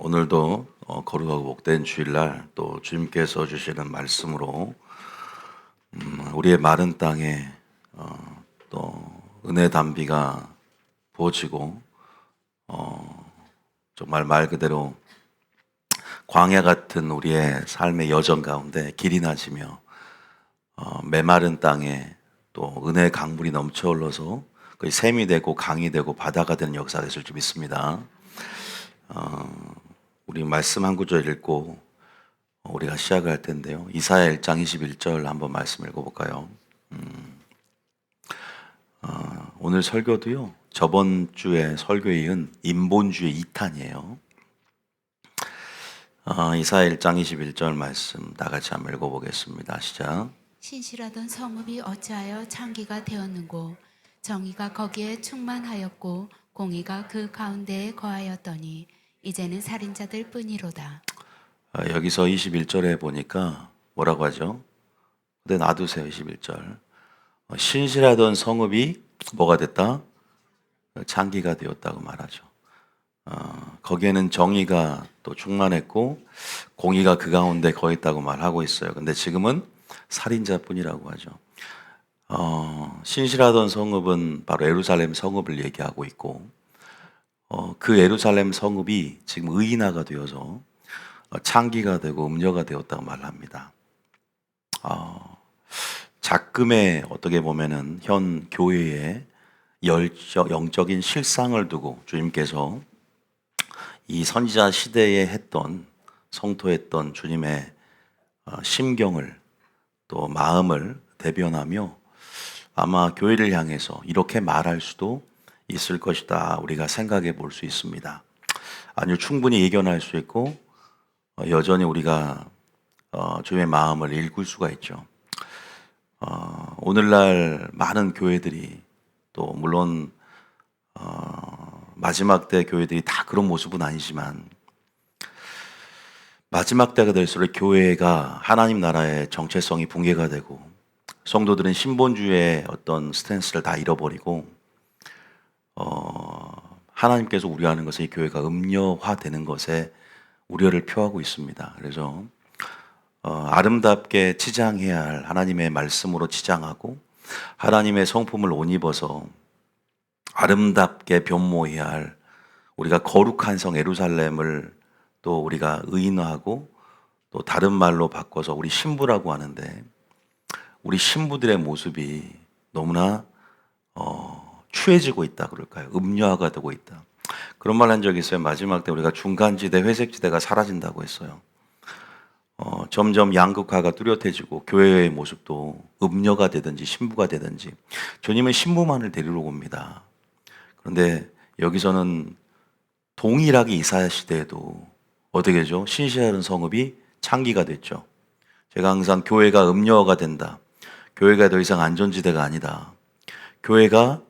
오늘도 거룩하고 복된 주일날 또 주님께서 주시는 말씀으로 우리의 마른 땅에 또 은혜 담비가 부어지고 정말 말 그대로 광야 같은 우리의 삶의 여정 가운데 길이 나지며 메마른 땅에 또 은혜의 강물이 넘쳐 흘러서 거의 샘이 되고 강이 되고 바다가 되는 역사가 있을 줄 믿습니다. 우리 말씀 한 구절 읽고 우리가 시작을 할 텐데요. 이사야 1장 21절 한번 말씀 읽어볼까요? 오늘 설교도요, 저번 주에 설교에 이은 인본주의 2탄이에요. 이사야 1장 21절 말씀 다 같이 한번 읽어보겠습니다. 시작. 신실하던 성읍이 어찌하여 창기가 되었는고 정의가 거기에 충만하였고 공의가 그 가운데에 거하였더니 이제는 살인자들 뿐이로다. 여기서 21절에 보니까 뭐라고 하죠? 근데 놔두세요. 21절. 신실하던 성읍이 뭐가 됐다? 창기가 되었다고 말하죠. 거기에는 정의가 또 충만했고 공의가 그 가운데 거했다고 말하고 있어요. 근데 지금은 살인자뿐이라고 하죠. 신실하던 성읍은 바로 예루살렘 성읍을 얘기하고 있고 그 예루살렘 성읍이 지금 의인화가 되어서 창기가 되고 음녀가 되었다고 말합니다. 작금에 어떻게 보면은 현 교회의 영적인 실상을 두고 주님께서 이 선지자 시대에 했던 성토했던 주님의 심경을 또 마음을 대변하며 아마 교회를 향해서 이렇게 말할 수도 있을 것이다 우리가 생각해 볼 수 있습니다. 아니요, 충분히 예견할 수 있고 여전히 우리가 주님의 마음을 읽을 수가 있죠. 오늘날 많은 교회들이 또 물론 마지막 때 교회들이 다 그런 모습은 아니지만 마지막 때가 될수록 교회가 하나님 나라의 정체성이 붕괴가 되고 성도들은 신본주의의 어떤 스탠스를 다 잃어버리고 하나님께서 우려하는 것은 이 교회가 음녀화되는 것에 우려를 표하고 있습니다. 그래서 아름답게 치장해야 할 하나님의 말씀으로 치장하고 하나님의 성품을 옷 입어서 아름답게 변모해야 할 우리가 거룩한 성 예루살렘을 또 우리가 의인화하고 또 다른 말로 바꿔서 우리 신부라고 하는데 우리 신부들의 모습이 너무나 추해지고 있다 그럴까요? 음녀화가 되고 있다. 그런 말 한 적이 있어요. 마지막 때 우리가 중간지대, 회색지대가 사라진다고 했어요. 점점 양극화가 뚜렷해지고 교회의 모습도 음녀가 되든지 신부가 되든지 주님은 신부만을 데리러 옵니다. 그런데 여기서는 동일하게 이사야 시대에도 어떻게 되죠? 신실한 성읍이 창기가 됐죠. 제가 항상 교회가 음녀가 된다. 교회가 더 이상 안전지대가 아니다. 교회가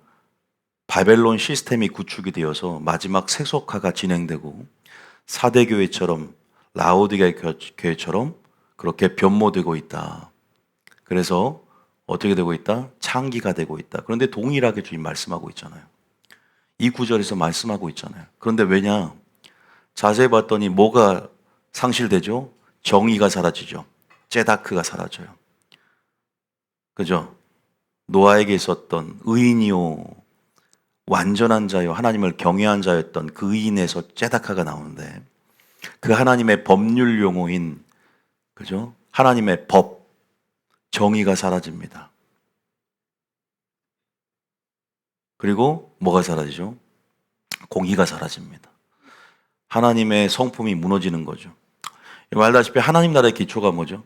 바벨론 시스템이 구축이 되어서 마지막 세속화가 진행되고 사대교회처럼 라오디게 교회처럼 그렇게 변모되고 있다. 그래서 어떻게 되고 있다? 창기가 되고 있다. 그런데 동일하게 주님 말씀하고 있잖아요. 이 구절에서 말씀하고 있잖아요. 그런데 왜냐? 자세히 봤더니 뭐가 상실되죠? 정의가 사라지죠. 제다크가 사라져요. 그죠? 노아에게 있었던 의인이요 완전한 자요 하나님을 경외한 자였던 그 의인에서 제다크가 나오는데 그 하나님의 법률 용어인 그죠? 하나님의 법 정의가 사라집니다. 그리고 뭐가 사라지죠? 공의가 사라집니다. 하나님의 성품이 무너지는 거죠. 말다시피 하나님 나라의 기초가 뭐죠?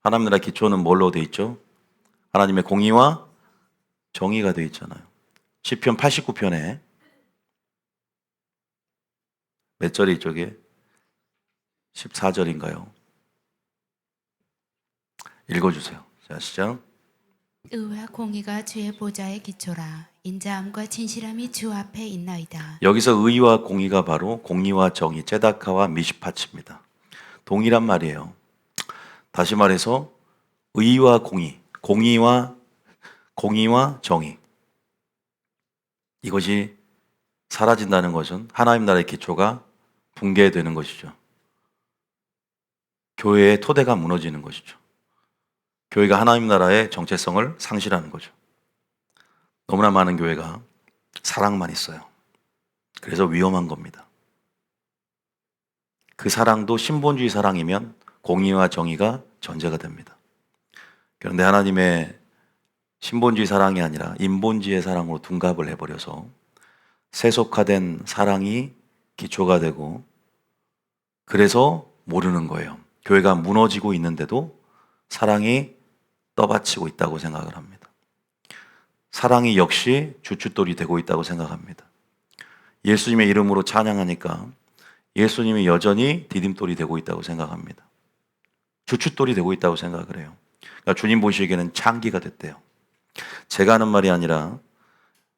하나님 나라의 기초는 뭘로 되어 있죠? 하나님의 공의와 정의가 되어 있잖아요. 시편 89편에 몇 절이 이쪽에? 14절인가요? 읽어주세요. 자, 시작. 의와 공의가 주의 보좌의 기초라. 인자함과 진실함이 주 앞에 있나이다. 여기서 의와 공의가 바로 공의와 정의, 제다카와 미시파츠입니다. 동일한 말이에요. 다시 말해서 의와 공의, 공의와 정의 이것이 사라진다는 것은 하나님 나라의 기초가 붕괴되는 것이죠. 교회의 토대가 무너지는 것이죠. 교회가 하나님 나라의 정체성을 상실하는 거죠. 너무나 많은 교회가 사랑만 있어요. 그래서 위험한 겁니다. 그 사랑도 신본주의 사랑이면 공의와 정의가 전제가 됩니다. 그런데 하나님의 신본주의 사랑이 아니라 인본주의의 사랑으로 둔갑을 해버려서 세속화된 사랑이 기초가 되고, 그래서 모르는 거예요. 교회가 무너지고 있는데도 사랑이 떠받치고 있다고 생각을 합니다. 사랑이 역시 주춧돌이 되고 있다고 생각합니다. 예수님의 이름으로 찬양하니까 예수님이 여전히 디딤돌이 되고 있다고 생각합니다. 주춧돌이 되고 있다고 생각을 해요. 그러니까 주님 보시기에는 창기가 됐대요. 제가 하는 말이 아니라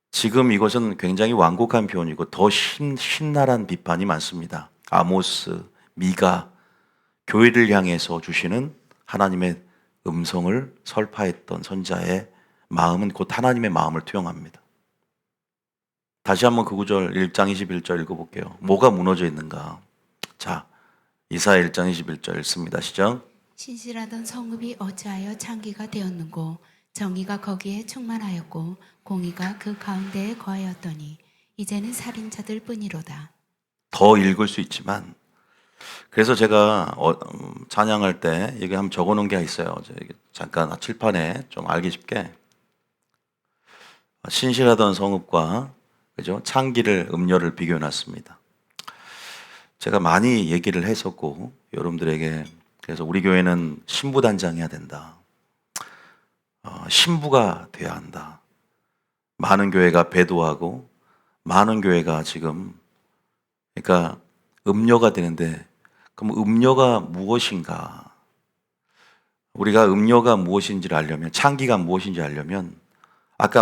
지금 이것은 굉장히 완곡한 표현이고 더 신랄한 비판이 많습니다. 아모스, 미가, 교회를 향해서 주시는 하나님의 음성을 설파했던 선자의 마음은 곧 하나님의 마음을 투영합니다. 다시 한번 그 구절 1장 21절 읽어볼게요. 뭐가 무너져 있는가? 자, 이사야 1장 21절 읽습니다. 시작. 신실하던 성읍이 어찌하여 창기가 되었는고 정의가 거기에 충만하였고 공의가 그 가운데에 거하였더니 이제는 살인자들 뿐이로다. 더 읽을 수 있지만, 그래서 제가 찬양할 때 여기 한번 적어놓은 게 있어요. 잠깐 칠판에 좀 알기 쉽게. 신실하던 성읍과 그죠? 창기를 음료를 비교해놨습니다. 제가 많이 얘기를 했었고 여러분들에게, 그래서 우리 교회는 신부단장해야 된다. 신부가 돼야 한다. 많은 교회가 배도하고 많은 교회가 지금, 그러니까 음료가 되는데, 그럼 음료가 무엇인가? 우리가 음료가 무엇인지를 알려면, 창기가 무엇인지 알려면,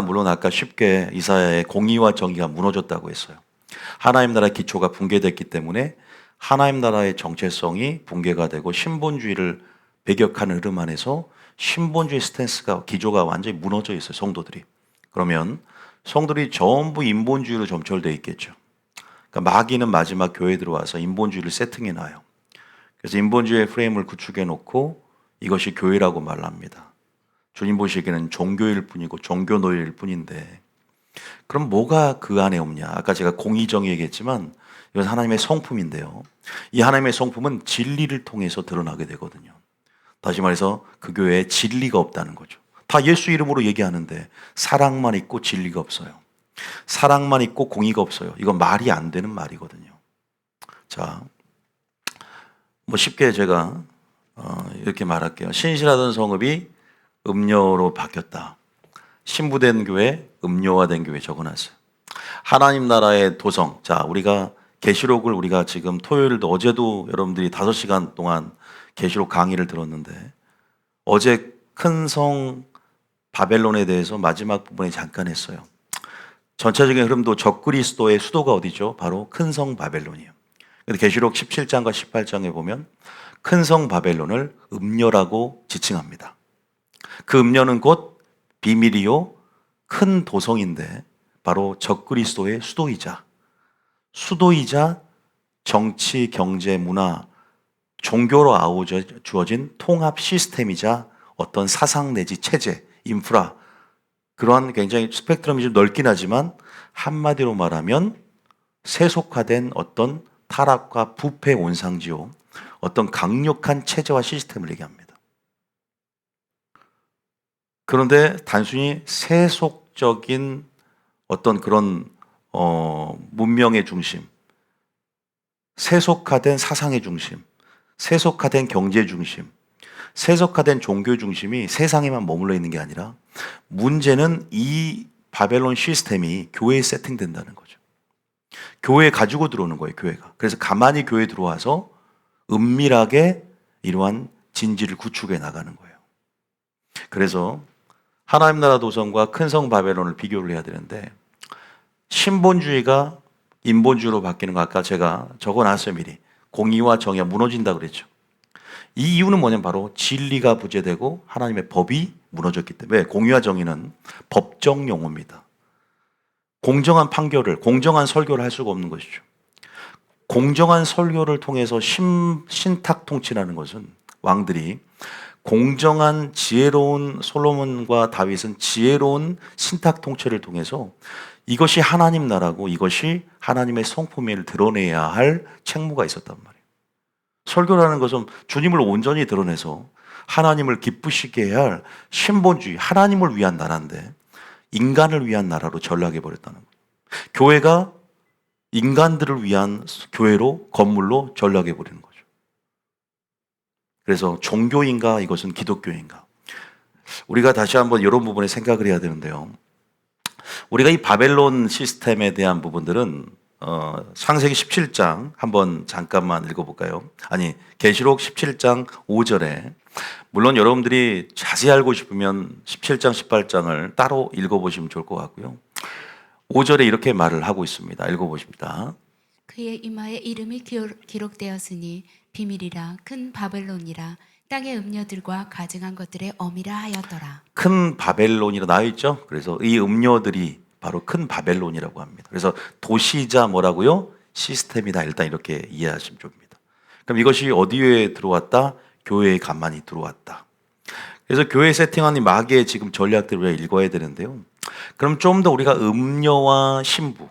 물론 아까 쉽게 이사야의 공의와 정의가 무너졌다고 했어요. 하나님 나라의 기초가 붕괴됐기 때문에 하나님 나라의 정체성이 붕괴가 되고 신본주의를 배격하는 흐름 안에서 신본주의 스탠스가, 기조가 완전히 무너져 있어요, 성도들이. 그러면 성도들이 전부 인본주의로 점철되어 있겠죠. 그러니까 마귀는 마지막 교회에 들어와서 인본주의를 세팅해 놔요. 그래서 인본주의의 프레임을 구축해 놓고 이것이 교회라고 말합니다. 주님 보시기에는 종교일 뿐이고 종교 노예일 뿐인데, 그럼 뭐가 그 안에 없냐? 아까 제가 공의정의 얘기했지만 이건 하나님의 성품인데요. 이 하나님의 성품은 진리를 통해서 드러나게 되거든요. 다시 말해서 그 교회에 진리가 없다는 거죠. 다 예수 이름으로 얘기하는데 사랑만 있고 진리가 없어요. 사랑만 있고 공의가 없어요. 이건 말이 안 되는 말이거든요. 자, 뭐 쉽게 제가 이렇게 말할게요. 신실하던 성읍이 음료로 바뀌었다. 신부된 교회, 음료화된 교회 적어놨어요. 하나님 나라의 도성. 자, 우리가 계시록을 우리가 지금 토요일도, 어제도 여러분들이 5시간 동안 계시록 강의를 들었는데, 어제 큰 성 바벨론에 대해서 마지막 부분에 잠깐 했어요. 전체적인 흐름도 적그리스도의 수도가 어디죠? 바로 큰 성 바벨론이에요. 근데 계시록 17장과 18장에 보면 큰 성 바벨론을 음녀라고 지칭합니다. 그 음녀는 곧 비밀이요 큰 도성인데 바로 적그리스도의 수도이자 정치, 경제, 문화, 종교로 아우주어진 통합 시스템이자 어떤 사상 내지 체제, 인프라, 그러한 굉장히 스펙트럼이 좀 넓긴 하지만 한마디로 말하면 세속화된 어떤 타락과 부패 온상지요, 어떤 강력한 체제와 시스템을 얘기합니다. 그런데 단순히 세속적인 어떤 그런 문명의 중심, 세속화된 사상의 중심, 세속화된 경제 중심, 세속화된 종교 중심이 세상에만 머물러 있는 게 아니라 문제는 이 바벨론 시스템이 교회에 세팅된다는 거죠. 교회에 가지고 들어오는 거예요, 교회가. 그래서 가만히 교회에 들어와서 은밀하게 이러한 진지를 구축해 나가는 거예요. 그래서 하나님 나라 도성과 큰 성 바벨론을 비교를 해야 되는데, 신본주의가 인본주의로 바뀌는 거 아까 제가 적어놨어요, 미리. 공의와 정의가 무너진다 그랬죠. 이 이유는 뭐냐면 바로 진리가 부재되고 하나님의 법이 무너졌기 때문에. 왜? 공의와 정의는 법정 용어입니다. 공정한 판결을, 공정한 설교를 할 수가 없는 것이죠. 공정한 설교를 통해서 신탁 통치라는 것은 왕들이 공정한 지혜로운 솔로몬과 다윗은 지혜로운 신탁 통치를 통해서 이것이 하나님 나라고 이것이 하나님의 성품을 드러내야 할 책무가 있었단 말이에요. 설교라는 것은 주님을 온전히 드러내서 하나님을 기쁘시게 해야 할 신본주의, 하나님을 위한 나라인데 인간을 위한 나라로 전락해 버렸다는 거예요. 교회가 인간들을 위한 교회로, 건물로 전락해 버리는 거죠. 그래서 종교인가 이것은 기독교인가? 우리가 다시 한번 이런 부분에 생각을 해야 되는데요. 우리가 이 바벨론 시스템에 대한 부분들은 창세기 17장 한번 잠깐만 읽어볼까요? 아니, 계시록 17장 5절에 물론 여러분들이 자세히 알고 싶으면 17장, 18장을 따로 읽어보시면 좋을 것 같고요. 5절에 이렇게 말을 하고 있습니다. 읽어보십니다. 그의 이마에 이름이 기록되었으니 비밀이라 큰 바벨론이라 땅의 음녀들과 가증한 것들의 어미라 하였더라. 큰 바벨론이라 나와 있죠. 그래서 이 음녀들이 바로 큰 바벨론이라고 합니다. 그래서 도시자 뭐라고요? 시스템이다. 일단 이렇게 이해하시면 좋습니다. 그럼 이것이 어디에 들어왔다? 교회에 간만히 들어왔다. 그래서 교회 세팅한 이 마귀의 지금 전략들을 우리가 읽어야 되는데요. 그럼 좀 더 우리가 음녀와 신부,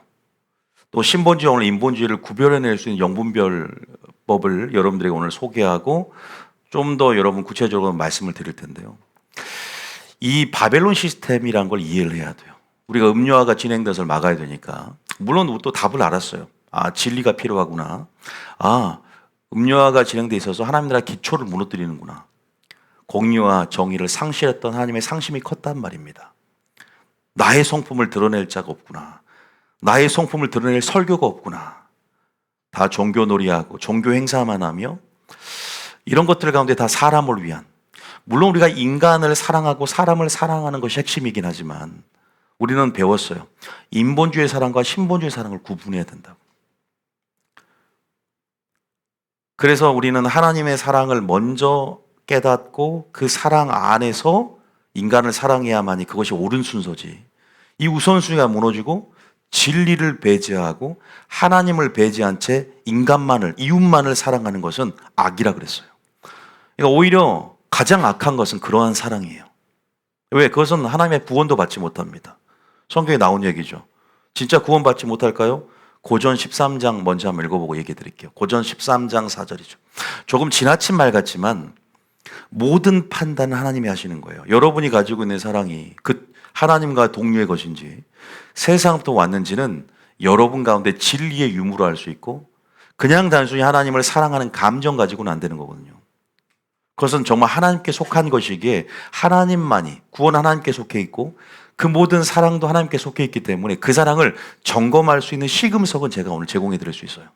또 신본주의, 오늘 인본주의를 구별해낼 수 있는 영분별법을 여러분들에게 오늘 소개하고 좀 더 여러분 구체적으로 말씀을 드릴 텐데요. 이 바벨론 시스템이란 걸 이해를 해야 돼요. 우리가 음녀화가 진행돼서 막아야 되니까. 물론 또 답을 알았어요. 아, 진리가 필요하구나. 아, 음녀화가 진행돼 있어서 하나님 나라 기초를 무너뜨리는구나. 공의와 정의를 상실했던 하나님의 상심이 컸단 말입니다. 나의 성품을 드러낼 자가 없구나. 나의 성품을 드러낼 설교가 없구나. 다 종교놀이하고 종교 행사만 하며 이런 것들 가운데 다 사람을 위한, 물론 우리가 인간을 사랑하고 사람을 사랑하는 것이 핵심이긴 하지만 우리는 배웠어요. 인본주의 사랑과 신본주의 사랑을 구분해야 된다고. 그래서 우리는 하나님의 사랑을 먼저 깨닫고 그 사랑 안에서 인간을 사랑해야만이 그것이 옳은 순서지. 이 우선순위가 무너지고 진리를 배제하고 하나님을 배제한 채 인간만을, 이웃만을 사랑하는 것은 악이라 그랬어요. 그러니까 오히려 가장 악한 것은 그러한 사랑이에요. 왜? 그것은 하나님의 구원도 받지 못합니다. 성경에 나온 얘기죠. 진짜 구원받지 못할까요? 고전 13장 먼저 한번 읽어보고 얘기해 드릴게요. 고전 13장 4절이죠. 조금 지나친 말 같지만 모든 판단은 하나님이 하시는 거예요. 여러분이 가지고 있는 사랑이 그 하나님과 동료의 것인지 세상부터 왔는지는 여러분 가운데 진리의 유무로 알 수 있고 그냥 단순히 하나님을 사랑하는 감정 가지고는 안 되는 거거든요. 그것은 정말 하나님께 속한 것이기에 하나님만이, 구원 하나님께 속해 있고 그 모든 사랑도 하나님께 속해 있기 때문에 그 사랑을 점검할 수 있는 시금석은 제가 오늘 제공해 드릴 수 있어요.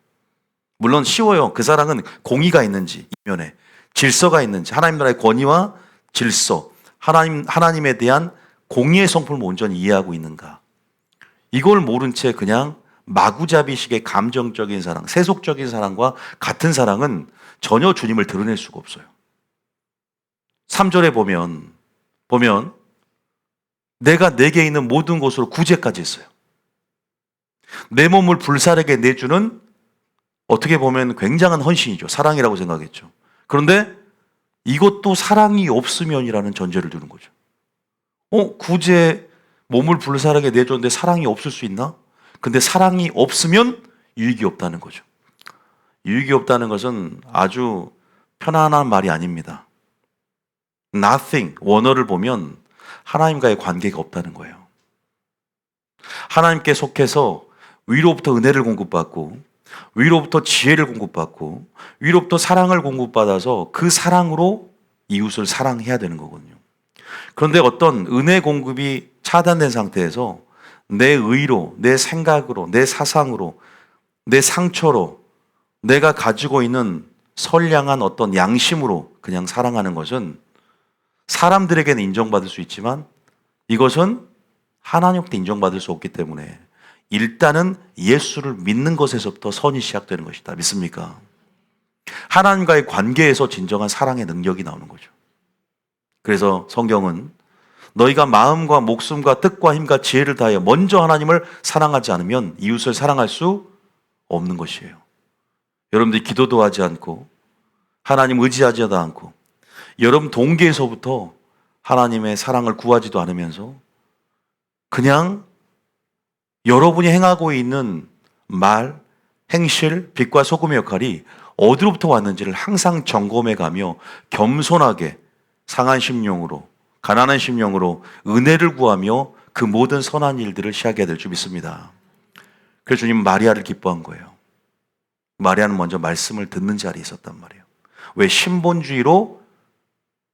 물론 쉬워요. 그 사랑은 공의가 있는지, 이면에 질서가 있는지, 하나님 나라의 권위와 질서, 하나님에 대한 공의의 성품을 온전히 이해하고 있는가. 이걸 모른 채 그냥 마구잡이식의 감정적인 사랑, 세속적인 사랑과 같은 사랑은 전혀 주님을 드러낼 수가 없어요. 3절에 보면 내가 내게 있는 모든 것으로 구제까지 했어요. 내 몸을 불사르게 내주는 어떻게 보면 굉장한 헌신이죠. 사랑이라고 생각했죠. 그런데 이것도 사랑이 없으면이라는 전제를 두는 거죠. 구제, 몸을 불사르게 내줬는데 사랑이 없을 수 있나? 근데 사랑이 없으면 유익이 없다는 거죠. 유익이 없다는 것은 아주 편안한 말이 아닙니다. Nothing, 원어를 보면 하나님과의 관계가 없다는 거예요. 하나님께 속해서 위로부터 은혜를 공급받고 위로부터 지혜를 공급받고 위로부터 사랑을 공급받아서 그 사랑으로 이웃을 사랑해야 되는 거거든요. 그런데 어떤 은혜 공급이 차단된 상태에서 내 의로, 내 생각으로, 내 사상으로, 내 상처로 내가 가지고 있는 선량한 어떤 양심으로 그냥 사랑하는 것은 사람들에게는 인정받을 수 있지만 이것은 하나님께 인정받을 수 없기 때문에 일단은 예수를 믿는 것에서부터 선이 시작되는 것이다. 믿습니까? 하나님과의 관계에서 진정한 사랑의 능력이 나오는 거죠. 그래서 성경은 너희가 마음과 목숨과 뜻과 힘과 지혜를 다하여 먼저 하나님을 사랑하지 않으면 이웃을 사랑할 수 없는 것이에요. 여러분들이 기도도 하지 않고 하나님 의지하지도 않고 여러분 동기에서부터 하나님의 사랑을 구하지도 않으면서 그냥 여러분이 행하고 있는 말, 행실, 빛과 소금의 역할이 어디로부터 왔는지를 항상 점검해 가며 겸손하게 상한 심령으로, 가난한 심령으로 은혜를 구하며 그 모든 선한 일들을 시작해야 될 줄 믿습니다. 그래서 주님은 마리아를 기뻐한 거예요. 마리아는 먼저 말씀을 듣는 자리에 있었단 말이에요. 왜? 신본주의로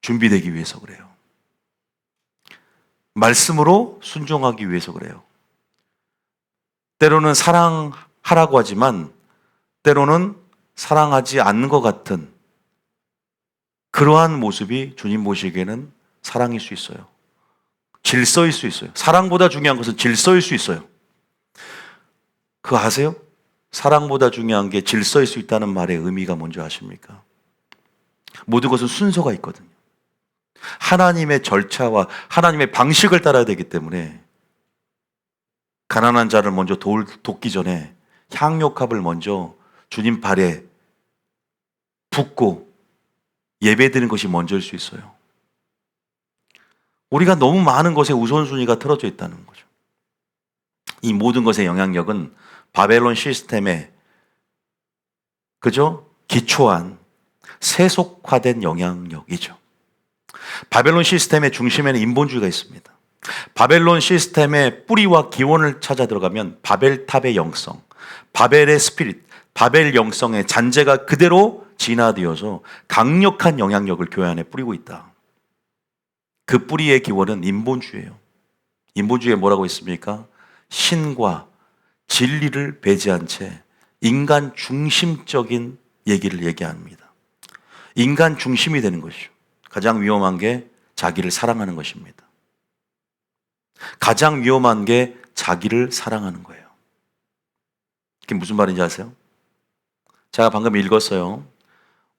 준비되기 위해서 그래요. 말씀으로 순종하기 위해서 그래요. 때로는 사랑하라고 하지만 때로는 사랑하지 않는 것 같은 그러한 모습이 주님 보시기에는 사랑일 수 있어요. 질서일 수 있어요. 사랑보다 중요한 것은 질서일 수 있어요. 그거 아세요? 사랑보다 중요한 게 질서일 수 있다는 말의 의미가 뭔지 아십니까? 모든 것은 순서가 있거든요. 하나님의 절차와 하나님의 방식을 따라야 되기 때문에 가난한 자를 먼저 돕기 전에 향료값을 먼저 주님 발에 붓고 예배드리는 것이 먼저일 수 있어요. 우리가 너무 많은 것에 우선순위가 틀어져 있다는 거죠. 이 모든 것의 영향력은 바벨론 시스템에 그죠? 기초한 세속화된 영향력이죠. 바벨론 시스템의 중심에는 인본주의가 있습니다. 바벨론 시스템의 뿌리와 기원을 찾아 들어가면 바벨탑의 영성, 바벨의 스피릿, 바벨 영성의 잔재가 그대로 진화되어서 강력한 영향력을 교회 안에 뿌리고 있다. 그 뿌리의 기원은 인본주의예요. 인본주의에 뭐라고 있습니까? 신과 진리를 배제한 채 인간 중심적인 얘기를 얘기합니다. 인간 중심이 되는 것이죠. 가장 위험한 게 자기를 사랑하는 것입니다. 가장 위험한 게 자기를 사랑하는 거예요. 그게 무슨 말인지 아세요? 제가 방금 읽었어요.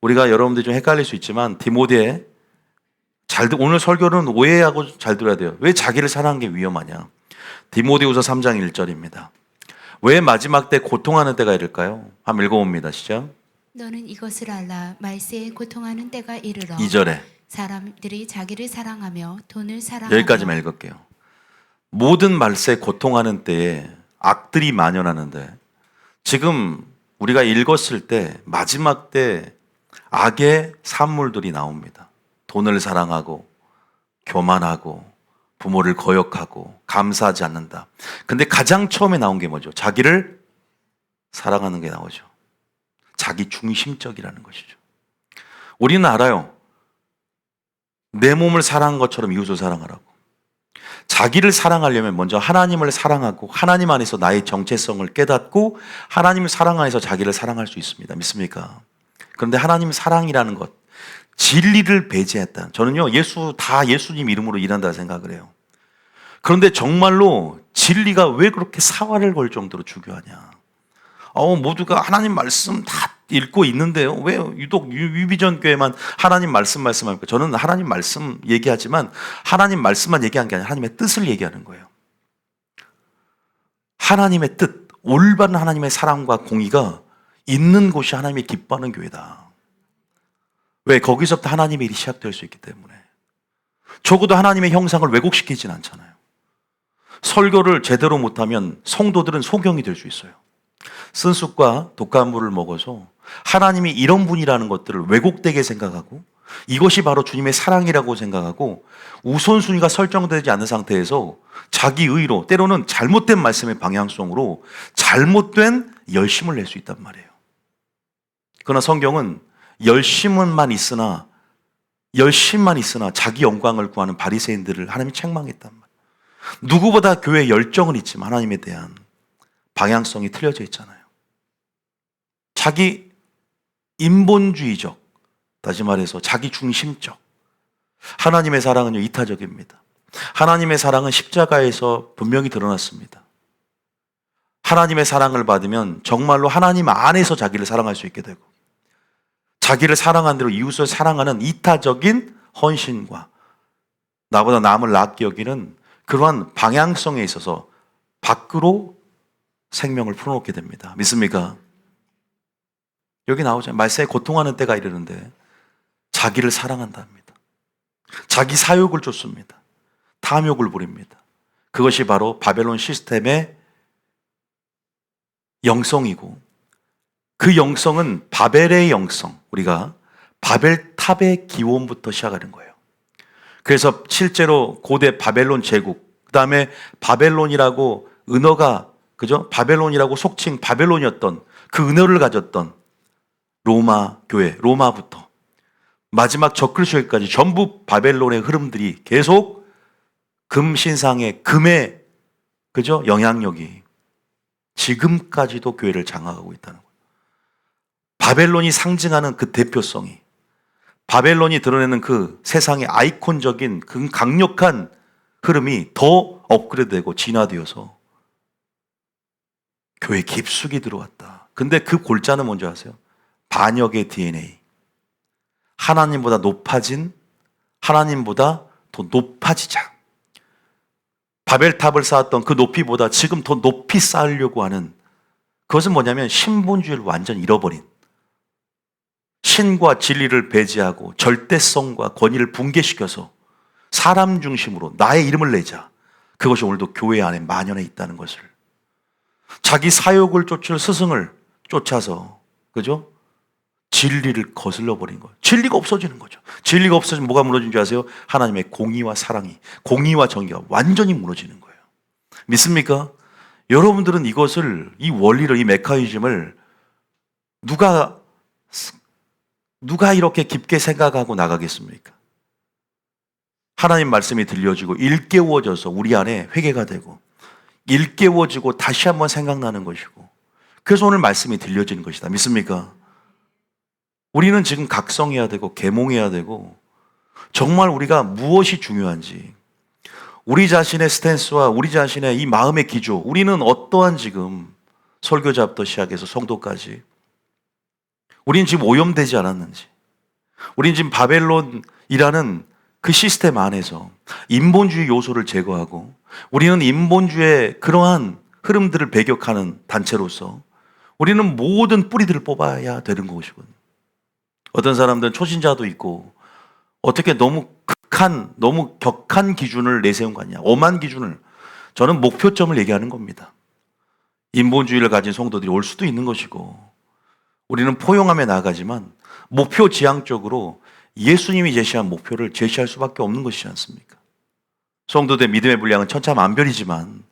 우리가 여러분들이 좀 헷갈릴 수 있지만 디모데 오늘 설교는 오해하고 잘 들어야 돼요. 왜 자기를 사랑하는 게 위험하냐? 디모데후서 3장 1절입니다. 왜 마지막 때 고통하는 때가 이를까요? 한번 읽어봅니다. 시작. 너는 이것을 알라. 말세에 고통하는 때가 이르러 2절에 사람들이 자기를 사랑하며 돈을 사랑하며 여기까지만 읽을게요. 모든 말세 고통하는 때에 악들이 만연하는데 지금 우리가 읽었을 때 마지막 때 악의 산물들이 나옵니다. 돈을 사랑하고 교만하고 부모를 거역하고 감사하지 않는다. 근데 가장 처음에 나온 게 뭐죠? 자기를 사랑하는 게 나오죠. 자기 중심적이라는 것이죠. 우리는 알아요. 내 몸을 사랑한 것처럼 이웃을 사랑하라고. 자기를 사랑하려면 먼저 하나님을 사랑하고 하나님 안에서 나의 정체성을 깨닫고 하나님을 사랑 안에서 자기를 사랑할 수 있습니다. 믿습니까? 그런데 하나님 사랑이라는 것, 진리를 배제했다. 저는요, 다 예수님 이름으로 일한다 생각을 해요. 그런데 정말로 진리가 왜 그렇게 사활을 걸 정도로 중요하냐? 모두가 하나님 말씀 다 읽고 있는데요. 왜 유독 위비전 교회만 하나님 말씀합니까? 저는 하나님 말씀 얘기하지만 하나님 말씀만 얘기한 게 아니라 하나님의 뜻을 얘기하는 거예요. 하나님의 뜻, 올바른 하나님의 사랑과 공의가 있는 곳이 하나님이 기뻐하는 교회다. 왜? 거기서부터 하나님의 일이 시작될 수 있기 때문에. 적어도 하나님의 형상을 왜곡시키진 않잖아요. 설교를 제대로 못하면 성도들은 소경이 될 수 있어요. 쓴쑥과 독감물을 먹어서 하나님이 이런 분이라는 것들을 왜곡되게 생각하고 이것이 바로 주님의 사랑이라고 생각하고 우선순위가 설정되지 않은 상태에서 자기 의로 때로는 잘못된 말씀의 방향성으로 잘못된 열심을 낼 수 있단 말이에요. 그러나 성경은 열심만 있으나 자기 영광을 구하는 바리새인들을 하나님이 책망했단 말이에요. 누구보다 교회에 열정은 있지만 하나님에 대한 방향성이 틀려져 있잖아요. 자기 인본주의적, 다시 말해서 자기 중심적. 하나님의 사랑은요, 이타적입니다. 하나님의 사랑은 십자가에서 분명히 드러났습니다. 하나님의 사랑을 받으면 정말로 하나님 안에서 자기를 사랑할 수 있게 되고 자기를 사랑한 대로 이웃을 사랑하는 이타적인 헌신과 나보다 남을 낫게 여기는 그러한 방향성에 있어서 밖으로 생명을 풀어놓게 됩니다. 믿습니까? 여기 나오잖아요. 말세에 고통하는 때가 이르는데 자기를 사랑한다 합니다. 자기 사욕을 쫓습니다. 탐욕을 부립니다. 그것이 바로 바벨론 시스템의 영성이고, 그 영성은 바벨의 영성, 우리가 바벨탑의 기원부터 시작하는 거예요. 그래서 실제로 고대 바벨론 제국, 그 다음에 바벨론이라고 은어가, 그죠? 바벨론이라고 속칭 바벨론이었던 그 은어를 가졌던 로마 교회, 로마부터 마지막 적그리스도까지 전부 바벨론의 흐름들이 계속 금신상의 금의, 그죠? 영향력이 지금까지도 교회를 장악하고 있다는 거예요. 바벨론이 상징하는 그 대표성이, 바벨론이 드러내는 그 세상의 아이콘적인 그 강력한 흐름이 더 업그레이드되고 진화되어서 교회 깊숙이 들어왔다. 근데 그 골자는 뭔지 아세요? 반역의 DNA. 하나님보다 높아진, 하나님보다 더 높아지자. 바벨탑을 쌓았던 그 높이보다 지금 더 높이 쌓으려고 하는, 그것은 뭐냐면 신본주의를 완전히 잃어버린, 신과 진리를 배제하고 절대성과 권위를 붕괴시켜서 사람 중심으로 나의 이름을 내자. 그것이 오늘도 교회 안에 만연해 있다는 것을, 자기 사욕을 쫓을 스승을 쫓아서, 그죠? 진리를 거슬러 버린 거예요. 진리가 없어지는 거죠. 진리가 없어지면 뭐가 무너진 줄 아세요? 하나님의 공의와 사랑이, 공의와 정의가 완전히 무너지는 거예요. 믿습니까? 여러분들은 이것을, 이 원리를, 이 메커니즘을 누가 이렇게 깊게 생각하고 나가겠습니까? 하나님 말씀이 들려지고 일깨워져서 우리 안에 회개가 되고 일깨워지고 다시 한번 생각나는 것이고, 그래서 오늘 말씀이 들려지는 것이다. 믿습니까? 우리는 지금 각성해야 되고 계몽해야 되고, 정말 우리가 무엇이 중요한지, 우리 자신의 스탠스와 우리 자신의 이 마음의 기조, 우리는 어떠한 지금 설교자부터 시작해서 성도까지 우리는 지금 오염되지 않았는지, 우리는 지금 바벨론이라는 그 시스템 안에서 인본주의 요소를 제거하고 우리는 인본주의의 그러한 흐름들을 배격하는 단체로서 우리는 모든 뿌리들을 뽑아야 되는 것이거든요. 어떤 사람들은 초신자도 있고 어떻게 너무 너무 격한 기준을 내세운 거 아니냐, 엄한 기준을. 저는 목표점을 얘기하는 겁니다. 인본주의를 가진 성도들이 올 수도 있는 것이고, 우리는 포용함에 나아가지만 목표 지향적으로 예수님이 제시한 목표를 제시할 수밖에 없는 것이지 않습니까? 성도들의 믿음의 분량은 천차만별이지만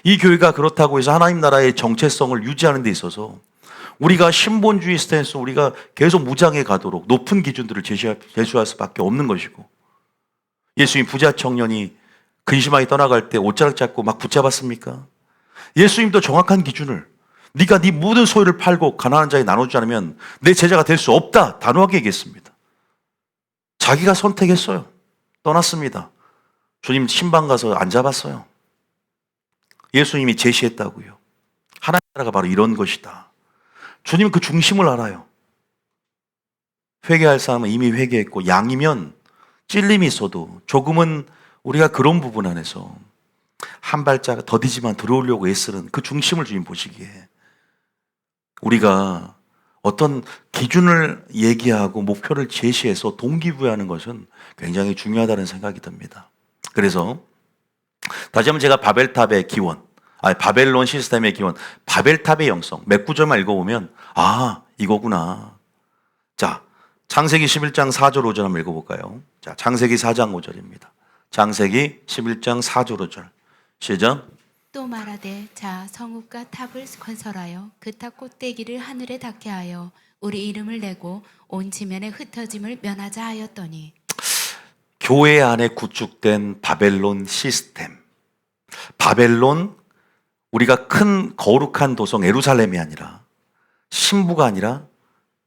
이 교회가 그렇다고 해서 하나님 나라의 정체성을 유지하는 데 있어서 우리가 신본주의 스탠스, 우리가 계속 무장해 가도록 높은 기준들을 제시할 수밖에 없는 것이고, 예수님 부자 청년이 근심하게 떠나갈 때 옷자락 잡고 막 붙잡았습니까? 예수님도 정확한 기준을, 네가 네 모든 소유를 팔고 가난한 자에게 나누지 않으면 내 제자가 될 수 없다, 단호하게 얘기했습니다. 자기가 선택했어요. 떠났습니다. 주님 신방 가서 안 잡았어요. 예수님이 제시했다고요. 하나님 나라가 바로 이런 것이다. 주님은 그 중심을 알아요. 회개할 사람은 이미 회개했고, 양이면 찔림이 있어도 조금은 우리가 그런 부분 안에서 한 발짝 더디지만 들어오려고 애쓰는 그 중심을 주님 보시기에, 우리가 어떤 기준을 얘기하고 목표를 제시해서 동기부여하는 것은 굉장히 중요하다는 생각이 듭니다. 그래서 다시 한번 제가 바벨탑의 기원, 바벨론 시스템의 기원, 바벨탑의 영성 몇 구절만 읽어보면 이거구나. 자, 창세기 11장 4절 5절 한번 읽어볼까요? 자, 창세기 4장 5절입니다. 창세기 11장 4절 5절 시작. 또 말하되 자 성읍과 탑을 건설하여 그 탑 꼭대기를 하늘에 닿게 하여 우리 이름을 내고 온 지면에 흩어짐을 면하자 하였더니, 교회 안에 구축된 바벨론 시스템, 바벨론, 우리가 큰 거룩한 도성 예루살렘이 아니라, 신부가 아니라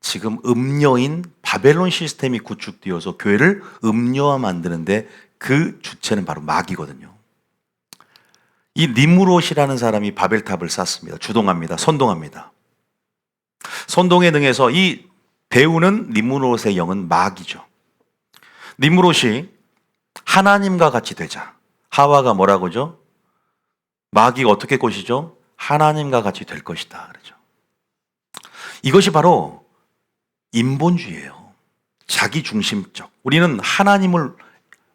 지금 음녀인 바벨론 시스템이 구축되어서 교회를 음녀화 만드는데 그 주체는 바로 마귀거든요. 이 니므롯이라는 사람이 바벨탑을 쌓습니다. 주동합니다. 선동합니다. 선동에 능해서 이 배우는 니므롯의 영은 마귀죠. 니므롯이 하나님과 같이 되자. 하와가 뭐라고 하죠? 마귀가 어떻게 꼬시죠? 하나님과 같이 될 것이다 그러죠. 이것이 바로 인본주의예요. 자기중심적. 우리는 하나님을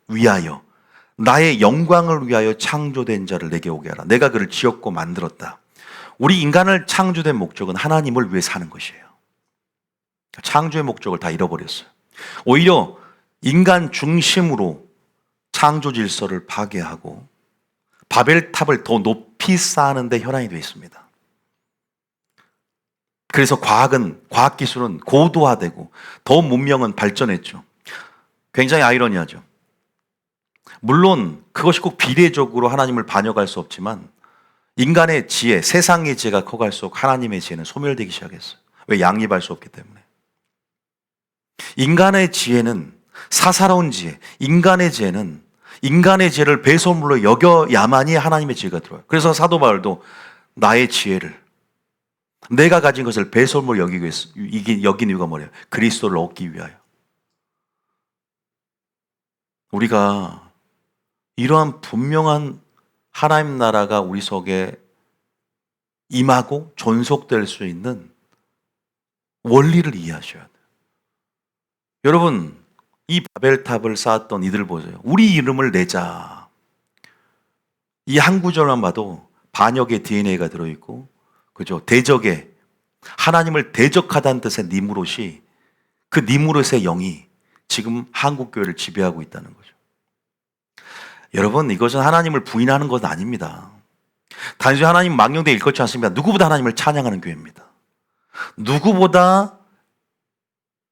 위하여, 나의 영광을 위하여 창조된 자를 내게 오게 하라. 내가 그를 지었고 만들었다. 우리 인간을 창조된 목적은 하나님을 위해 사는 것이에요. 창조의 목적을 다 잃어버렸어요. 오히려 인간 중심으로 창조 질서를 파괴하고 바벨탑을 더 높이 쌓는 데 혈안이 되어 있습니다. 그래서 과학기술은 고도화되고 더 문명은 발전했죠. 굉장히 아이러니하죠. 물론 그것이 꼭 비례적으로 하나님을 반역할 수 없지만 인간의 지혜, 세상의 지혜가 커갈수록 하나님의 지혜는 소멸되기 시작했어요. 왜? 양립할 수 없기 때문에. 인간의 지혜는 사사로운 지혜, 인간의 지혜는 인간의 지혜를 배설물로 여겨야만이 하나님의 지혜가 들어요. 그래서 사도 바울도 나의 지혜를, 내가 가진 것을 배설물로 여긴 이유가 뭐래요? 그리스도를 얻기 위하여. 우리가 이러한 분명한 하나님 나라가 우리 속에 임하고 존속될 수 있는 원리를 이해하셔야 돼요. 여러분, 이 바벨탑을 쌓았던 이들 보세요. 우리 이름을 내자. 이 한 구절만 봐도 반역의 DNA가 들어있고, 그죠? 대적의, 하나님을 대적하다는 뜻의 니무롯이, 그 니무롯의 영이 지금 한국교회를 지배하고 있다는 거죠. 여러분, 이것은 하나님을 부인하는 것은 아닙니다. 단순히 하나님 망령되게 일컫지 않습니다. 누구보다 하나님을 찬양하는 교회입니다. 누구보다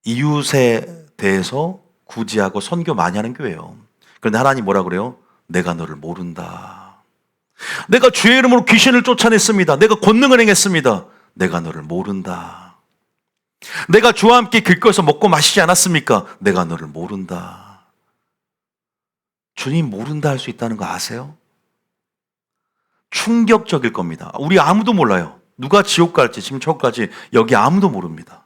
이웃에 대해서 구제하고 선교 많이 하는 교회예요. 그런데 하나님 뭐라 그래요? 내가 너를 모른다. 내가 주의 이름으로 귀신을 쫓아냈습니다. 내가 권능을 행했습니다. 내가 너를 모른다. 내가 주와 함께 길거리에서 먹고 마시지 않았습니까? 내가 너를 모른다. 주님 모른다 할 수 있다는 거 아세요? 충격적일 겁니다. 우리 아무도 몰라요. 누가 지옥 갈지, 지금 천국 갈지 여기 아무도 모릅니다.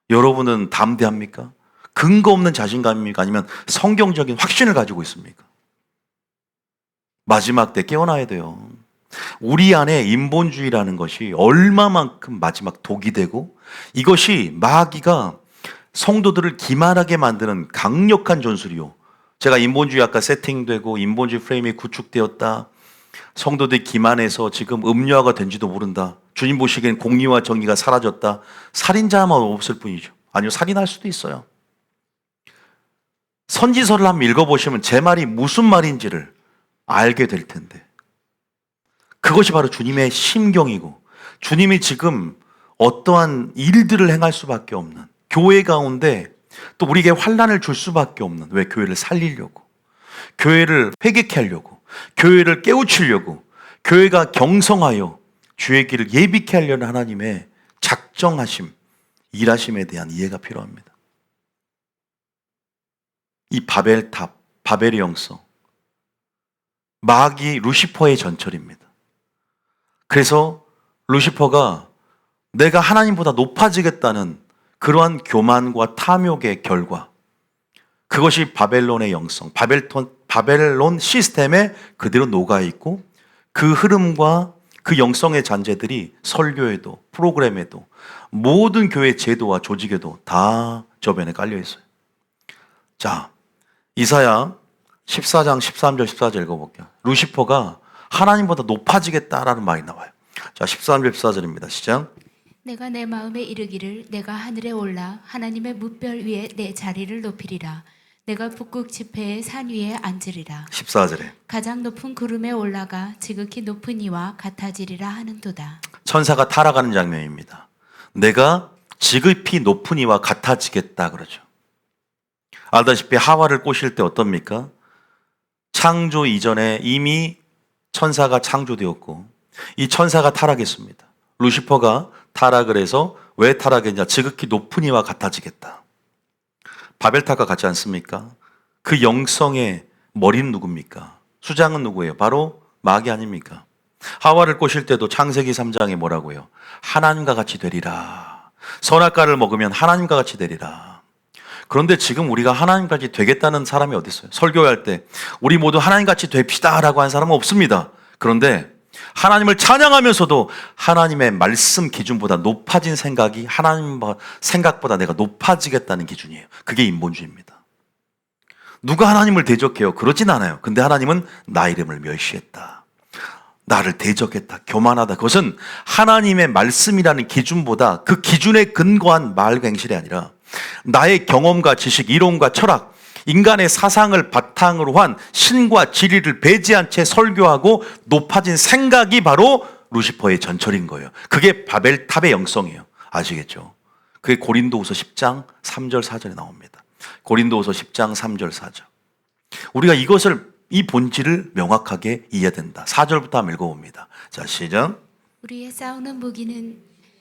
여러분은 담대합니까? 근거 없는 자신감입니까? 아니면 성경적인 확신을 가지고 있습니까? 마지막 때 깨어나야 돼요. 우리 안에 인본주의라는 것이 얼마만큼 마지막 독이 되고 이것이 마귀가 성도들을 기만하게 만드는 강력한 전술이요. 제가 인본주의 아까 세팅되고 인본주의 프레임이 구축되었다. 성도들이 기만해서 지금 음료화가 된지도 모른다. 주님 보시기엔 공의와 정의가 사라졌다. 살인자만 없을 뿐이죠. 아니요, 살인할 수도 있어요. 선지서를 한번 읽어보시면 제 말이 무슨 말인지를 알게 될 텐데 그것이 바로 주님의 심경이고 주님이 지금 어떠한 일들을 행할 수밖에 없는 교회 가운데 또 우리에게 환난을 줄 수밖에 없는 왜 교회를 살리려고 교회를 회개케 하려고 교회를 깨우치려고 교회가 경성하여 주의 길을 예비케 하려는 하나님의 작정하심, 일하심에 대한 이해가 필요합니다. 이 바벨탑, 바벨의 영성 마귀 루시퍼의 전철입니다. 그래서 루시퍼가 내가 하나님보다 높아지겠다는 그러한 교만과 탐욕의 결과 그것이 바벨론의 영성, 바벨론 시스템에 그대로 녹아있고 그 흐름과 그 영성의 잔재들이 설교에도 프로그램에도 모든 교회 제도와 조직에도 다 저변에 깔려있어요. 자, 이사야 14장 13절 14절 읽어볼게요. 루시퍼가 하나님보다 높아지겠다라는 말이 나와요. 자, 13절 14절입니다. 시작. 내가 내 마음에 이르기를 내가 하늘에 올라 하나님의 뭇별 위에 내 자리를 높이리라. 내가 북극 지폐의 산 위에 앉으리라. 14절에 가장 높은 구름에 올라가 지극히 높은 이와 같아지리라 하는도다. 천사가 타락하는 장면입니다. 내가 지극히 높은 이와 같아지겠다 그러죠. 알다시피 하와를 꼬실 때 어떻습니까? 창조 이전에 이미 천사가 창조되었고 이 천사가 타락했습니다. 루시퍼가 타락을 해서 왜 타락했냐? 지극히 높은 이와 같아지겠다. 바벨탑과 같지 않습니까? 그 영성의 머리는 누굽니까? 수장은 누구예요? 바로 마귀 아닙니까? 하와를 꼬실 때도 창세기 3장에 뭐라고 해요? 하나님과 같이 되리라. 선악과를 먹으면 하나님과 같이 되리라. 그런데 지금 우리가 하나님까지 되겠다는 사람이 어디 있어요? 설교할 때 우리 모두 하나님같이 됩시다 라고 하는 사람은 없습니다. 그런데 하나님을 찬양하면서도 하나님의 말씀 기준보다 높아진 생각이 하나님 생각보다 내가 높아지겠다는 기준이에요. 그게 인본주의입니다. 누가 하나님을 대적해요? 그러진 않아요. 근데 하나님은 나 이름을 멸시했다, 나를 대적했다, 교만하다. 그것은 하나님의 말씀이라는 기준보다 그 기준에 근거한 말과 행실이 아니라 나의 경험과 지식, 이론과 철학, 인간의 사상을 바탕으로 한 신과 진리를 배제한 채 설교하고 높아진 생각이 바로 루시퍼의 전철인 거예요. 그게 바벨탑의 영성이에요. 아시겠죠? 그게 고린도후서 10장 3절 4절에 나옵니다. 고린도후서 10장 3절 4절. 우리가 이 본질을 명확하게 이해해야 된다. 4절부터 한번 읽어봅니다. 자, 시작. 우리의 싸우는 무기는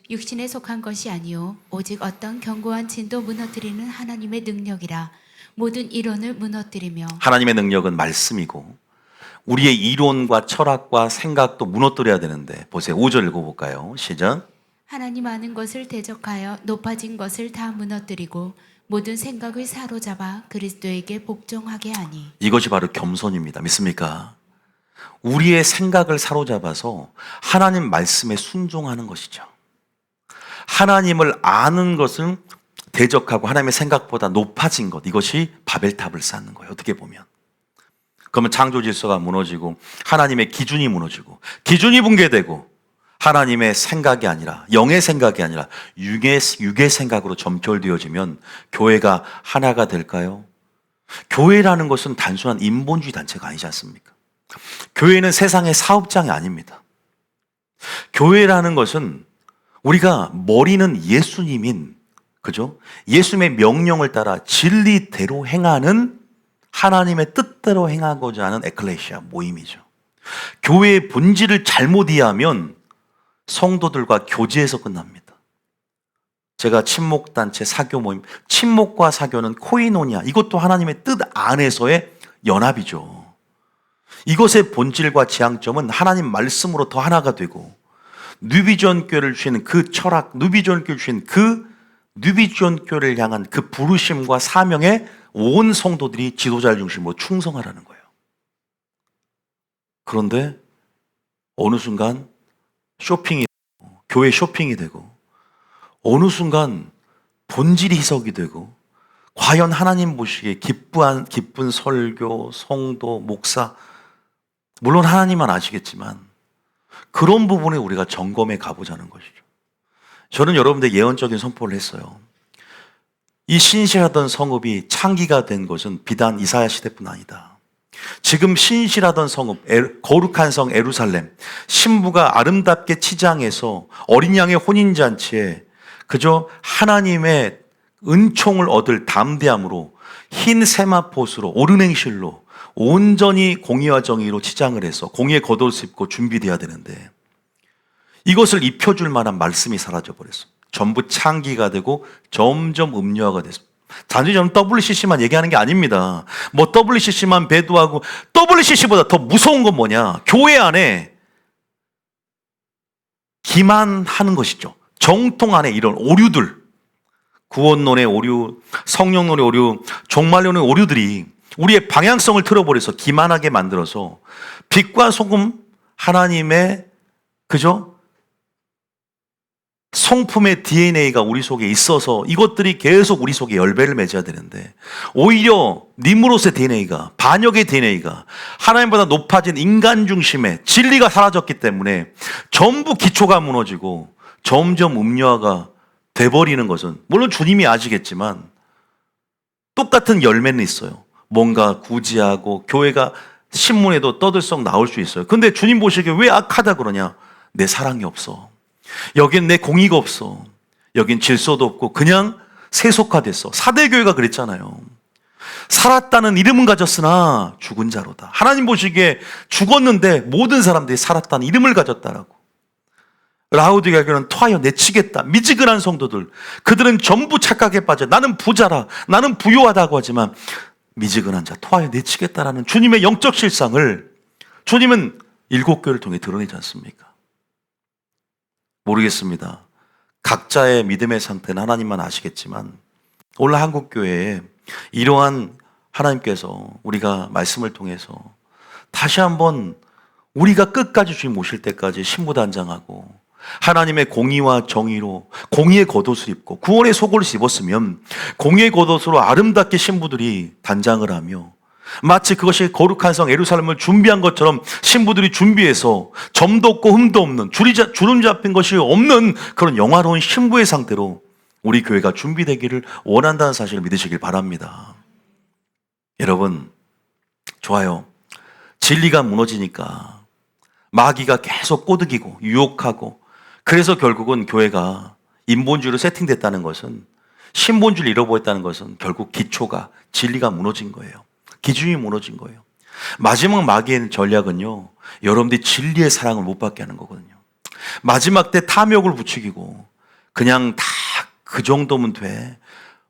육신에 속한 것이 아니요 오직 어떤 견고한 진도 무너뜨리는 하나님의 능력이라. 모든 이론을 무너뜨리며. 하나님의 능력은 말씀이고 우리의 이론과 철학과 생각도 무너뜨려야 되는데, 보세요. 5절 읽어볼까요? 시작. 하나님 아는 것을 대적하여 높아진 것을 다 무너뜨리고 모든 생각을 사로잡아 그리스도에게 복종하게 하니. 이것이 바로 겸손입니다. 믿습니까? 우리의 생각을 사로잡아서 하나님 말씀에 순종하는 것이죠. 하나님을 아는 것은 대적하고 하나님의 생각보다 높아진 것, 이것이 바벨탑을 쌓는 거예요. 어떻게 보면. 그러면 창조 질서가 무너지고 하나님의 기준이 무너지고 기준이 붕괴되고 하나님의 생각이 아니라, 영의 생각이 아니라 육의 생각으로 점철되어지면 교회가 하나가 될까요? 교회라는 것은 단순한 인본주의 단체가 아니지 않습니까? 교회는 세상의 사업장이 아닙니다. 교회라는 것은 우리가 머리는 예수님인, 그죠? 예수님의 명령을 따라 진리대로 행하는, 하나님의 뜻대로 행하고자 하는 에클레시아 모임이죠. 교회의 본질을 잘못 이해하면 성도들과 교제에서 끝납니다. 제가 친목단체 사교 모임, 친목과 사교는 코이노니아, 이것도 하나님의 뜻 안에서의 연합이죠. 이것의 본질과 지향점은 하나님 말씀으로 더 하나가 되고, 뉴비전 교회를 주시는 그 철학, 뉴비전 교회를 주시는 그 뉴비전 교회를 향한 그 부르심과 사명에 온 성도들이 지도자를 중심으로 충성하라는 거예요. 그런데 어느 순간 쇼핑이 되고, 교회 쇼핑이 되고, 어느 순간 본질이 희석이 되고, 과연 하나님 보시기에 기쁜 설교, 성도, 목사, 물론 하나님만 아시겠지만 그런 부분에 우리가 점검해 가보자는 것이죠. 저는 여러분들 예언적인 선포를 했어요. 이 신실하던 성읍이 창기가 된 것은 비단 이사야 시대뿐 아니다. 지금 신실하던 성읍, 거룩한 성 예루살렘, 신부가 아름답게 치장해서 어린 양의 혼인잔치에 그저 하나님의 은총을 얻을 담대함으로 흰 세마포스로 오른행실로 온전히 공의와 정의로 치장을 해서 공의의 겉옷을 입고 준비돼야 되는데, 이것을 입혀줄 만한 말씀이 사라져버렸어. 전부 창기가 되고 점점 음료화가 됐어. 단지 저는 WCC만 얘기하는 게 아닙니다. 뭐 WCC만 배도하고, WCC보다 더 무서운 건 뭐냐? 교회 안에 기만하는 것이죠. 정통 안에 이런 오류들, 구원론의 오류, 성령론의 오류, 종말론의 오류들이 우리의 방향성을 틀어버려서 기만하게 만들어서 빛과 소금, 하나님의 그죠? 성품의 DNA가 우리 속에 있어서 이것들이 계속 우리 속에 열매를 맺어야 되는데, 오히려 니무롯의 DNA가, 반역의 DNA가 하나님보다 높아진 인간 중심의 진리가 사라졌기 때문에 전부 기초가 무너지고 점점 음료화가 돼버리는 것은, 물론 주님이 아시겠지만 똑같은 열매는 있어요. 뭔가 구지하고 교회가 신문에도 떠들썩 나올 수 있어요. 근데 주님 보시기에 왜 악하다 그러냐? 내 사랑이 없어. 여긴 내 공의가 없어. 여긴 질서도 없고 그냥 세속화됐어. 사대교회가 그랬잖아요. 살았다는 이름은 가졌으나 죽은 자로다. 하나님 보시기에 죽었는데 모든 사람들이 살았다는 이름을 가졌다라고. 라우디게아 교회는 토하여 내치겠다. 미지근한 성도들, 그들은 전부 착각에 빠져 나는 부자라, 나는 부유하다고 하지만 미지근한 자, 토하여 내치겠다라는 주님의 영적 실상을 주님은 7교회를 통해 드러내지 않습니까? 모르겠습니다. 각자의 믿음의 상태는 하나님만 아시겠지만 오늘 한국교회에 이러한 하나님께서 우리가 말씀을 통해서 다시 한번 우리가 끝까지 주님 오실 때까지 신부단장하고 하나님의 공의와 정의로 공의의 겉옷을 입고 구원의 속옷을 입었으면 공의의 겉옷으로 아름답게 신부들이 단장을 하며 마치 그것이 거룩한 성 예루살렘을 준비한 것처럼 신부들이 준비해서 점도 없고 흠도 없는 주름 잡힌 것이 없는 그런 영화로운 신부의 상태로 우리 교회가 준비되기를 원한다는 사실을 믿으시길 바랍니다. 여러분, 좋아요. 진리가 무너지니까 마귀가 계속 꼬드기고 유혹하고, 그래서 결국은 교회가 인본주의로 세팅됐다는 것은, 신본주의를 잃어버렸다는 것은 결국 기초가, 진리가 무너진 거예요. 기준이 무너진 거예요. 마지막 마귀의 전략은요, 여러분들이 진리의 사랑을 못 받게 하는 거거든요. 마지막 때 탐욕을 부추기고 그냥 다 그 정도면 돼,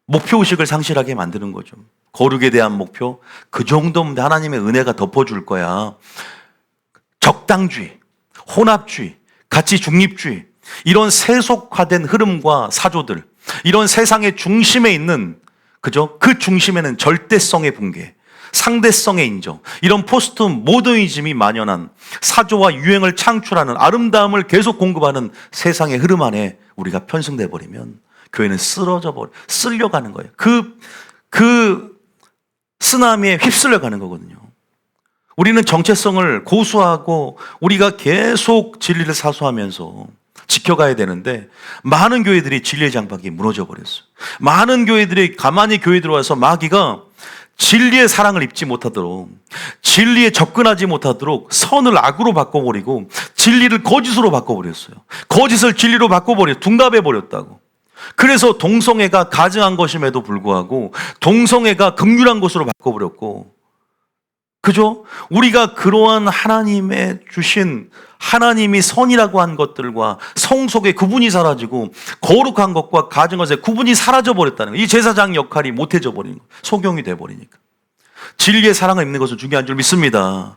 목표의식을 상실하게 만드는 거죠. 거룩에 대한 목표, 그 정도면 돼, 하나님의 은혜가 덮어줄 거야. 적당주의, 혼합주의, 가치 중립주의, 이런 세속화된 흐름과 사조들, 이런 세상의 중심에 있는, 그죠? 그 중심에는 절대성의 붕괴, 상대성의 인정, 이런 포스트 모더니즘이 만연한 사조와 유행을 창출하는, 아름다움을 계속 공급하는 세상의 흐름 안에 우리가 편승돼 버리면 교회는 쓸려가는 거예요. 그 쓰나미에 휩쓸려 가는 거거든요. 우리는 정체성을 고수하고 우리가 계속 진리를 사수하면서 지켜가야 되는데, 많은 교회들이 진리의 장벽이 무너져 버렸어요. 많은 교회들이 가만히 교회 들어와서 마귀가 진리의 사랑을 입지 못하도록, 진리에 접근하지 못하도록 선을 악으로 바꿔버리고 진리를 거짓으로 바꿔버렸어요. 거짓을 진리로 둔갑해버렸다고. 그래서 동성애가 가증한 것임에도 불구하고 동성애가 극률한 것으로 바꿔버렸고, 그죠? 우리가 그러한 하나님의 주신, 하나님이 선이라고 한 것들과 성 속에 구분이 사라지고 거룩한 것과 가증 것에 구분이 사라져 버렸다는 거예요. 이 제사장 역할이 못해져 버린 거예요. 소경이 돼 버리니까. 진리의 사랑을 입는 것은 중요한 줄 믿습니다.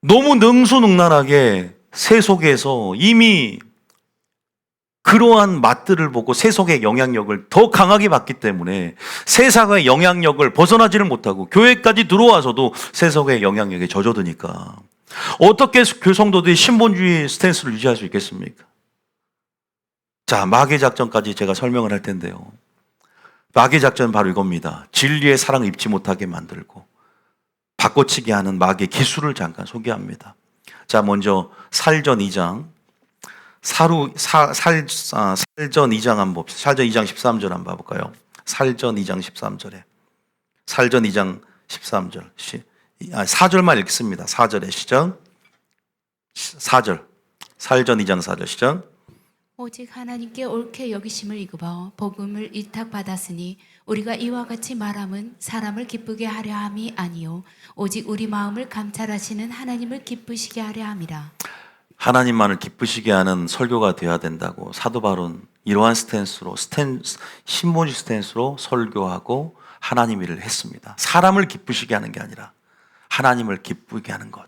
너무 능수능란하게 세속에서 이미 그러한 맛들을 보고 세속의 영향력을 더 강하게 받기 때문에 세상의 영향력을 벗어나지를 못하고 교회까지 들어와서도 세속의 영향력에 젖어드니까 어떻게 교성도들이 신본주의 스탠스를 유지할 수 있겠습니까? 자, 마귀 작전까지 제가 설명을 할 텐데요. 마귀 작전은 바로 이겁니다. 진리의 사랑을 입지 못하게 만들고 바꿔치기 하는 마귀의 기술을 잠깐 소개합니다. 자, 먼저 살전 2장. 살전 2장 한번 봅시다. 살전 2장 13절 한번 봐볼까요? 살전 2장 13절에. 살전 2장 13절. 4절만 읽습니다. 4절에 시작. 4절. 살전 2장 4절 시작. 오직 하나님께 옳게 여기심을 입어 복음을 위탁받았으니 우리가 이와 같이 말함은 사람을 기쁘게 하려 함이 아니요 오직 우리 마음을 감찰하시는 하나님을 기쁘시게 하려 함이라. 하나님만을 기쁘시게 하는 설교가 되어야 된다고 사도 바울은 이러한 신본주의 스탠스로 설교하고 하나님 일을 했습니다. 사람을 기쁘시게 하는 게 아니라 하나님을 기쁘게 하는 것.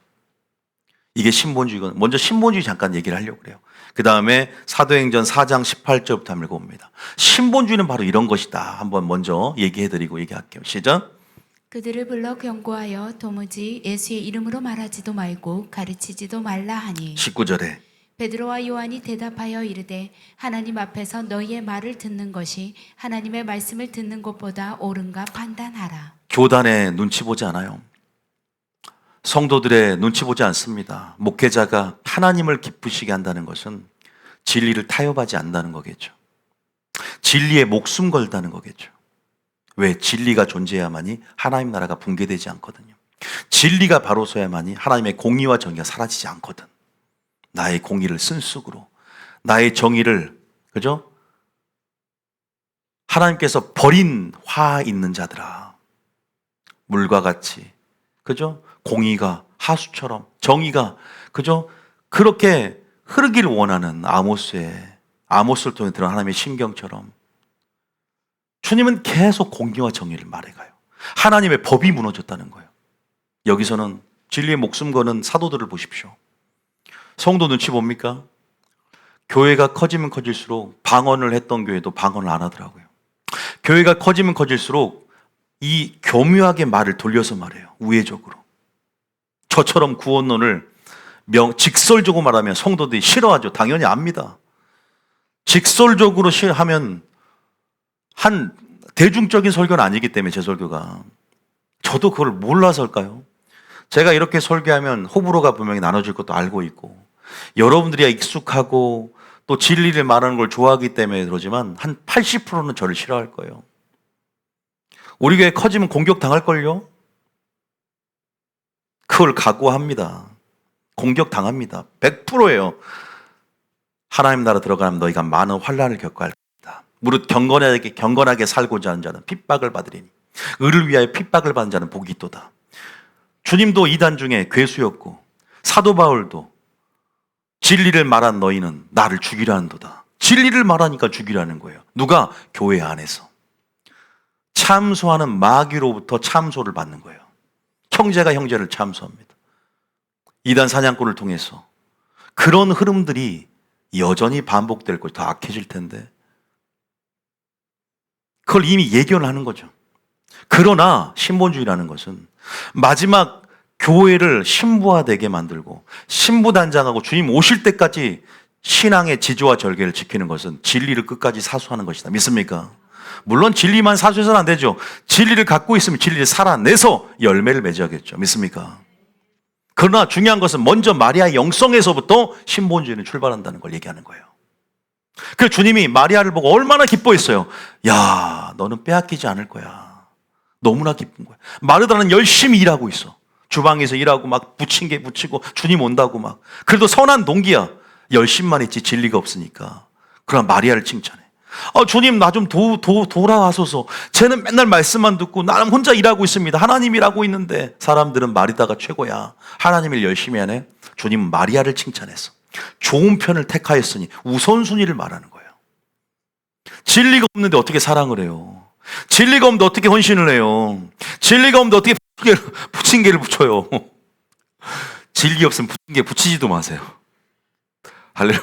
이게 신본주의거든요. 먼저 신본주의 잠깐 얘기를 하려고 그래요. 그 다음에 사도행전 4장 18절부터 한번 읽어봅니다. 신본주의는 바로 이런 것이다. 한번 먼저 얘기해드리고 얘기할게요. 시작. 그들을 불러 경고하여 도무지 예수의 이름으로 말하지도 말고 가르치지도 말라 하니 19절에 베드로와 요한이 대답하여 이르되 하나님 앞에서 너희의 말을 듣는 것이 하나님의 말씀을 듣는 것보다 옳은가 판단하라. 교단의 눈치 보지 않아요. 성도들의 눈치 보지 않습니다. 목회자가 하나님을 기쁘시게 한다는 것은 진리를 타협하지 않는다는 거겠죠. 진리에 목숨 걸다는 거겠죠. 왜? 진리가 존재해야만이 하나님 나라가 붕괴되지 않거든요. 진리가 바로 서야만이 하나님의 공의와 정의가 사라지지 않거든. 나의 공의를 쓴쑥으로, 나의 정의를, 그죠? 하나님께서 버린 화 있는 자들아, 물과 같이, 그죠? 공의가 하수처럼, 정의가, 그죠? 그렇게 흐르기를 원하는 아모스를 통해 드러난 하나님의 심경처럼 주님은 계속 공의와 정의를 말해가요. 하나님의 법이 무너졌다는 거예요. 여기서는 진리의 목숨 거는 사도들을 보십시오. 성도 눈치 봅니까? 교회가 커지면 커질수록 방언을 했던 교회도 방언을 안 하더라고요. 교회가 커지면 커질수록 이 교묘하게 말을 돌려서 말해요. 우회적으로. 저처럼 구원론을 직설적으로 말하면 성도들이 싫어하죠. 당연히 압니다. 직설적으로 하면 한 대중적인 설교는 아니기 때문에 제 설교가. 저도 그걸 몰라서일까요? 제가 이렇게 설교하면 호불호가 분명히 나눠질 것도 알고 있고, 여러분들이 익숙하고 또 진리를 말하는 걸 좋아하기 때문에 그러지만 한 80%는 저를 싫어할 거예요. 우리 교회 커지면 공격당할걸요? 그걸 각오합니다. 공격당합니다. 100%예요. 하나님 나라 들어가면 너희가 많은 환난을 겪어야 할 것이다. 무릇 경건하게 살고자 하는 자는 핍박을 받으리니 의를 위하여 핍박을 받는 자는 복이 있도다. 주님도 이단 중에 괴수였고 사도 바울도 진리를 말한 너희는 나를 죽이려 한도다. 진리를 말하니까 죽이라는 거예요. 누가? 교회 안에서. 참소하는 마귀로부터 참소를 받는 거예요. 형제가 형제를 참소합니다. 이단 사냥꾼을 통해서. 그런 흐름들이 여전히 반복될 것이 더 악해질 텐데 그걸 이미 예견을 하는 거죠. 그러나 신본주의라는 것은 마지막 교회를 신부화되게 만들고 신부단장하고 주님 오실 때까지 신앙의 지조와 절개를 지키는 것은 진리를 끝까지 사수하는 것이다. 믿습니까? 물론 진리만 사수해서는 안 되죠. 진리를 갖고 있으면 진리를 살아내서 열매를 맺어야겠죠. 믿습니까? 그러나 중요한 것은 먼저 마리아의 영성에서부터 신본주의는 출발한다는 걸 얘기하는 거예요. 그래서 주님이 마리아를 보고 얼마나 기뻐했어요. 야, 너는 빼앗기지 않을 거야. 너무나 기쁜 거야. 마르다는 열심히 일하고 있어. 주방에서 일하고 막 붙인 게 붙이고 주님 온다고 막. 그래도 선한 동기야. 열심만 했지 진리가 없으니까. 그러나 마리아를 칭찬해. 주님 나 좀 돌아와소서. 쟤는 맨날 말씀만 듣고 나는 혼자 일하고 있습니다. 하나님 일하고 있는데 사람들은 마리다가 최고야. 하나님 일 열심히 하네. 주님은 마리아를 칭찬했어. 좋은 편을 택하였으니 우선순위를 말하는 거예요. 진리가 없는데 어떻게 사랑을 해요? 진리가 없는데 어떻게 헌신을 해요? 진리가 없는데 어떻게 부침개를 붙여요? 진리 없으면 부침개 붙이지도 마세요. 할렐루야.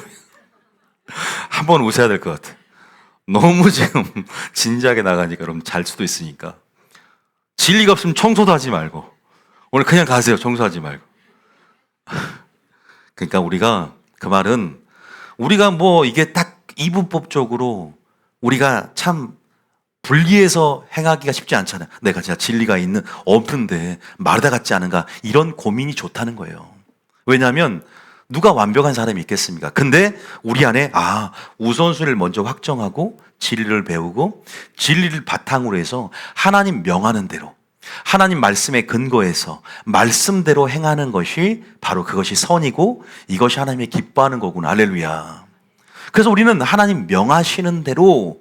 한번 웃어야 될 것 같아. 너무 지금 진지하게 나가니까 여러분 잘 수도 있으니까. 진리가 없으면 청소도 하지 말고 오늘 그냥 가세요. 청소하지 말고. 그러니까 우리가 그 말은 우리가 뭐 이게 딱 이분법적으로 우리가 참 분리해서 행하기가 쉽지 않잖아요. 내가 진짜 진리가 없는데 마르다 같지 않은가 이런 고민이 좋다는 거예요. 왜냐하면 누가 완벽한 사람이 있겠습니까? 근데 우리 안에 우선순위를 먼저 확정하고 진리를 배우고 진리를 바탕으로 해서 하나님 명하는 대로 하나님 말씀에 근거해서 말씀대로 행하는 것이 바로 그것이 선이고 이것이 하나님이 기뻐하는 거구나. 할렐루야. 그래서 우리는 하나님 명하시는 대로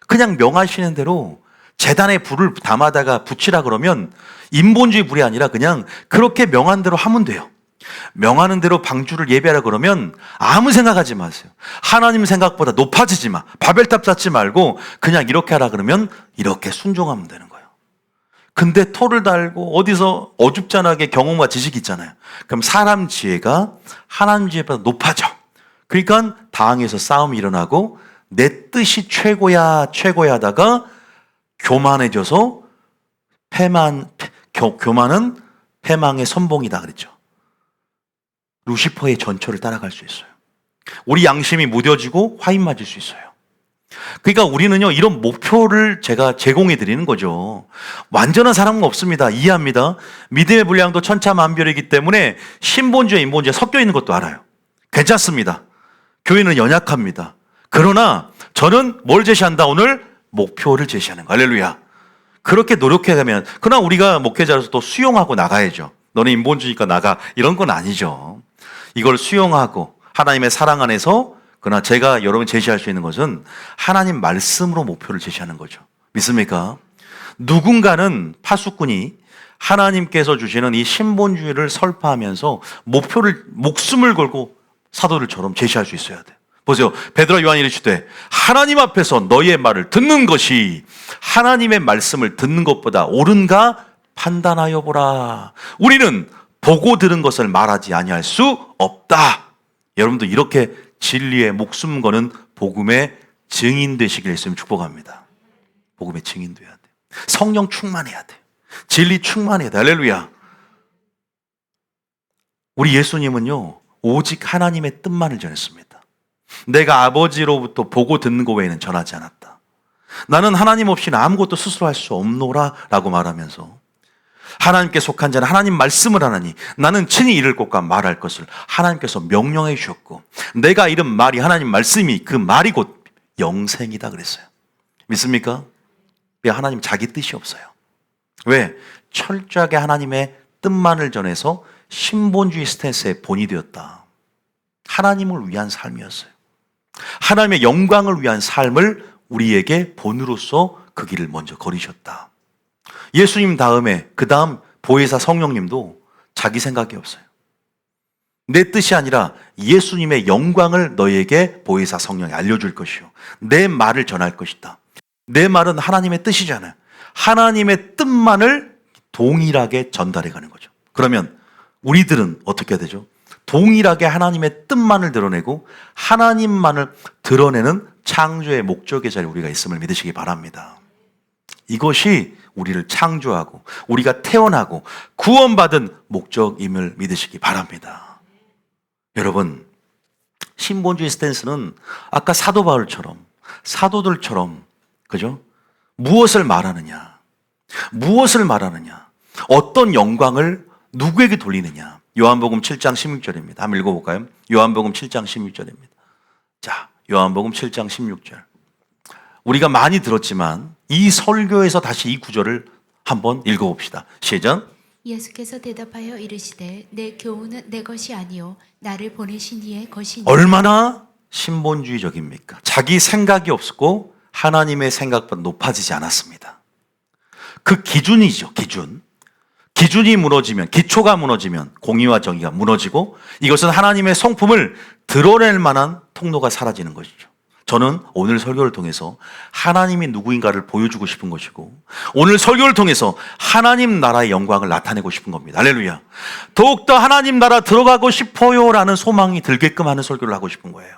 그냥 명하시는 대로 제단에 불을 담아다가 붙이라 그러면 인본주의 불이 아니라 그냥 그렇게 명한 대로 하면 돼요. 명하는 대로 방주를 예배하라 그러면 아무 생각하지 마세요. 하나님 생각보다 높아지지 마. 바벨탑 쌓지 말고 그냥 이렇게 하라 그러면 이렇게 순종하면 되는 거예요. 근데 토를 달고 어디서 어줍잖하게 경험과 지식이 있잖아요. 그럼 사람 지혜가 하나님 지혜보다 높아져. 그러니까 당에서 싸움이 일어나고 내 뜻이 최고야 하다가 교만해져서 교만은 패망의 선봉이다 그랬죠. 루시퍼의 전철을 따라갈 수 있어요. 우리 양심이 무뎌지고 화인 맞을 수 있어요. 그러니까 우리는요 이런 목표를 제가 제공해 드리는 거죠. 완전한 사람은 없습니다. 이해합니다. 믿음의 분량도 천차만별이기 때문에 신본주의 인본주의 섞여 있는 것도 알아요. 괜찮습니다. 교회는 연약합니다. 그러나 저는 뭘 제시한다? 오늘 목표를 제시하는 거. 할렐루야. 그렇게 노력해가면 그러나 우리가 목회자로서 또 수용하고 나가야죠. 너는 인본주의니까 나가 이런 건 아니죠. 이걸 수용하고 하나님의 사랑 안에서 그러나 제가 여러분 제시할 수 있는 것은 하나님 말씀으로 목표를 제시하는 거죠. 믿습니까? 누군가는 파수꾼이 하나님께서 주시는 이 신본주의를 설파하면서 목숨을 걸고 사도들처럼 제시할 수 있어야 돼요. 보세요. 베드로와 요한이 이르시되 하나님 앞에서 너희의 말을 듣는 것이 하나님의 말씀을 듣는 것보다 옳은가 판단하여 보라. 우리는 보고 들은 것을 말하지 아니할 수 없다. 여러분도 이렇게 진리에 목숨 거는 복음의 증인 되시길 예수님 축복합니다. 복음의 증인 돼야 돼. 성령 충만해야 돼. 진리 충만해야 돼. 할렐루야. 우리 예수님은요, 오직 하나님의 뜻만을 전했습니다. 내가 아버지로부터 보고 듣는 것 외에는 전하지 않았다. 나는 하나님 없이는 아무것도 스스로 할 수 없노라 라고 말하면서 하나님께 속한 자는 하나님 말씀을 하나니 나는 친히 이를 것과 말할 것을 하나님께서 명령해 주셨고 내가 이른 말이 하나님 말씀이 그 말이 곧 영생이다 그랬어요. 믿습니까? 왜 하나님 자기 뜻이 없어요? 왜? 철저하게 하나님의 뜻만을 전해서 신본주의 스탠스의 본이 되었다. 하나님을 위한 삶이었어요. 하나님의 영광을 위한 삶을 우리에게 본으로서 그 길을 먼저 걸으셨다. 예수님 다음에 그 다음 보혜사 성령님도 자기 생각이 없어요. 내 뜻이 아니라 예수님의 영광을 너에게 보혜사 성령이 알려줄 것이요 내 말을 전할 것이다. 내 말은 하나님의 뜻이잖아요. 하나님의 뜻만을 동일하게 전달해 가는 거죠. 그러면 우리들은 어떻게 해야 되죠? 동일하게 하나님의 뜻만을 드러내고 하나님만을 드러내는 창조의 목적의 자리에 우리가 있음을 믿으시기 바랍니다. 이것이 우리를 창조하고 우리가 태어나고 구원받은 목적임을 믿으시기 바랍니다. 여러분, 신본주의 스탠스는 아까 사도 바울처럼 사도들처럼 그죠? 무엇을 말하느냐? 무엇을 말하느냐? 어떤 영광을 누구에게 돌리느냐? 요한복음 7장 16절입니다. 한번 읽어볼까요? 요한복음 7장 16절입니다. 자, 요한복음 7장 16절. 우리가 많이 들었지만 이 설교에서 다시 이 구절을 한번 읽어봅시다. 시작. 예수께서 대답하여 이르시되 내 교훈은 내 것이 아니요 나를 보내신 이의 것이니. 얼마나 신본주의적입니까? 자기 생각이 없었고 하나님의 생각보다 높아지지 않았습니다. 그 기준이죠. 기준이 무너지면, 기초가 무너지면 공의와 정의가 무너지고 이것은 하나님의 성품을 드러낼 만한 통로가 사라지는 것이죠. 저는 오늘 설교를 통해서 하나님이 누구인가를 보여주고 싶은 것이고 오늘 설교를 통해서 하나님 나라의 영광을 나타내고 싶은 겁니다. 할렐루야. 더욱더 하나님 나라 들어가고 싶어요 라는 소망이 들게끔 하는 설교를 하고 싶은 거예요.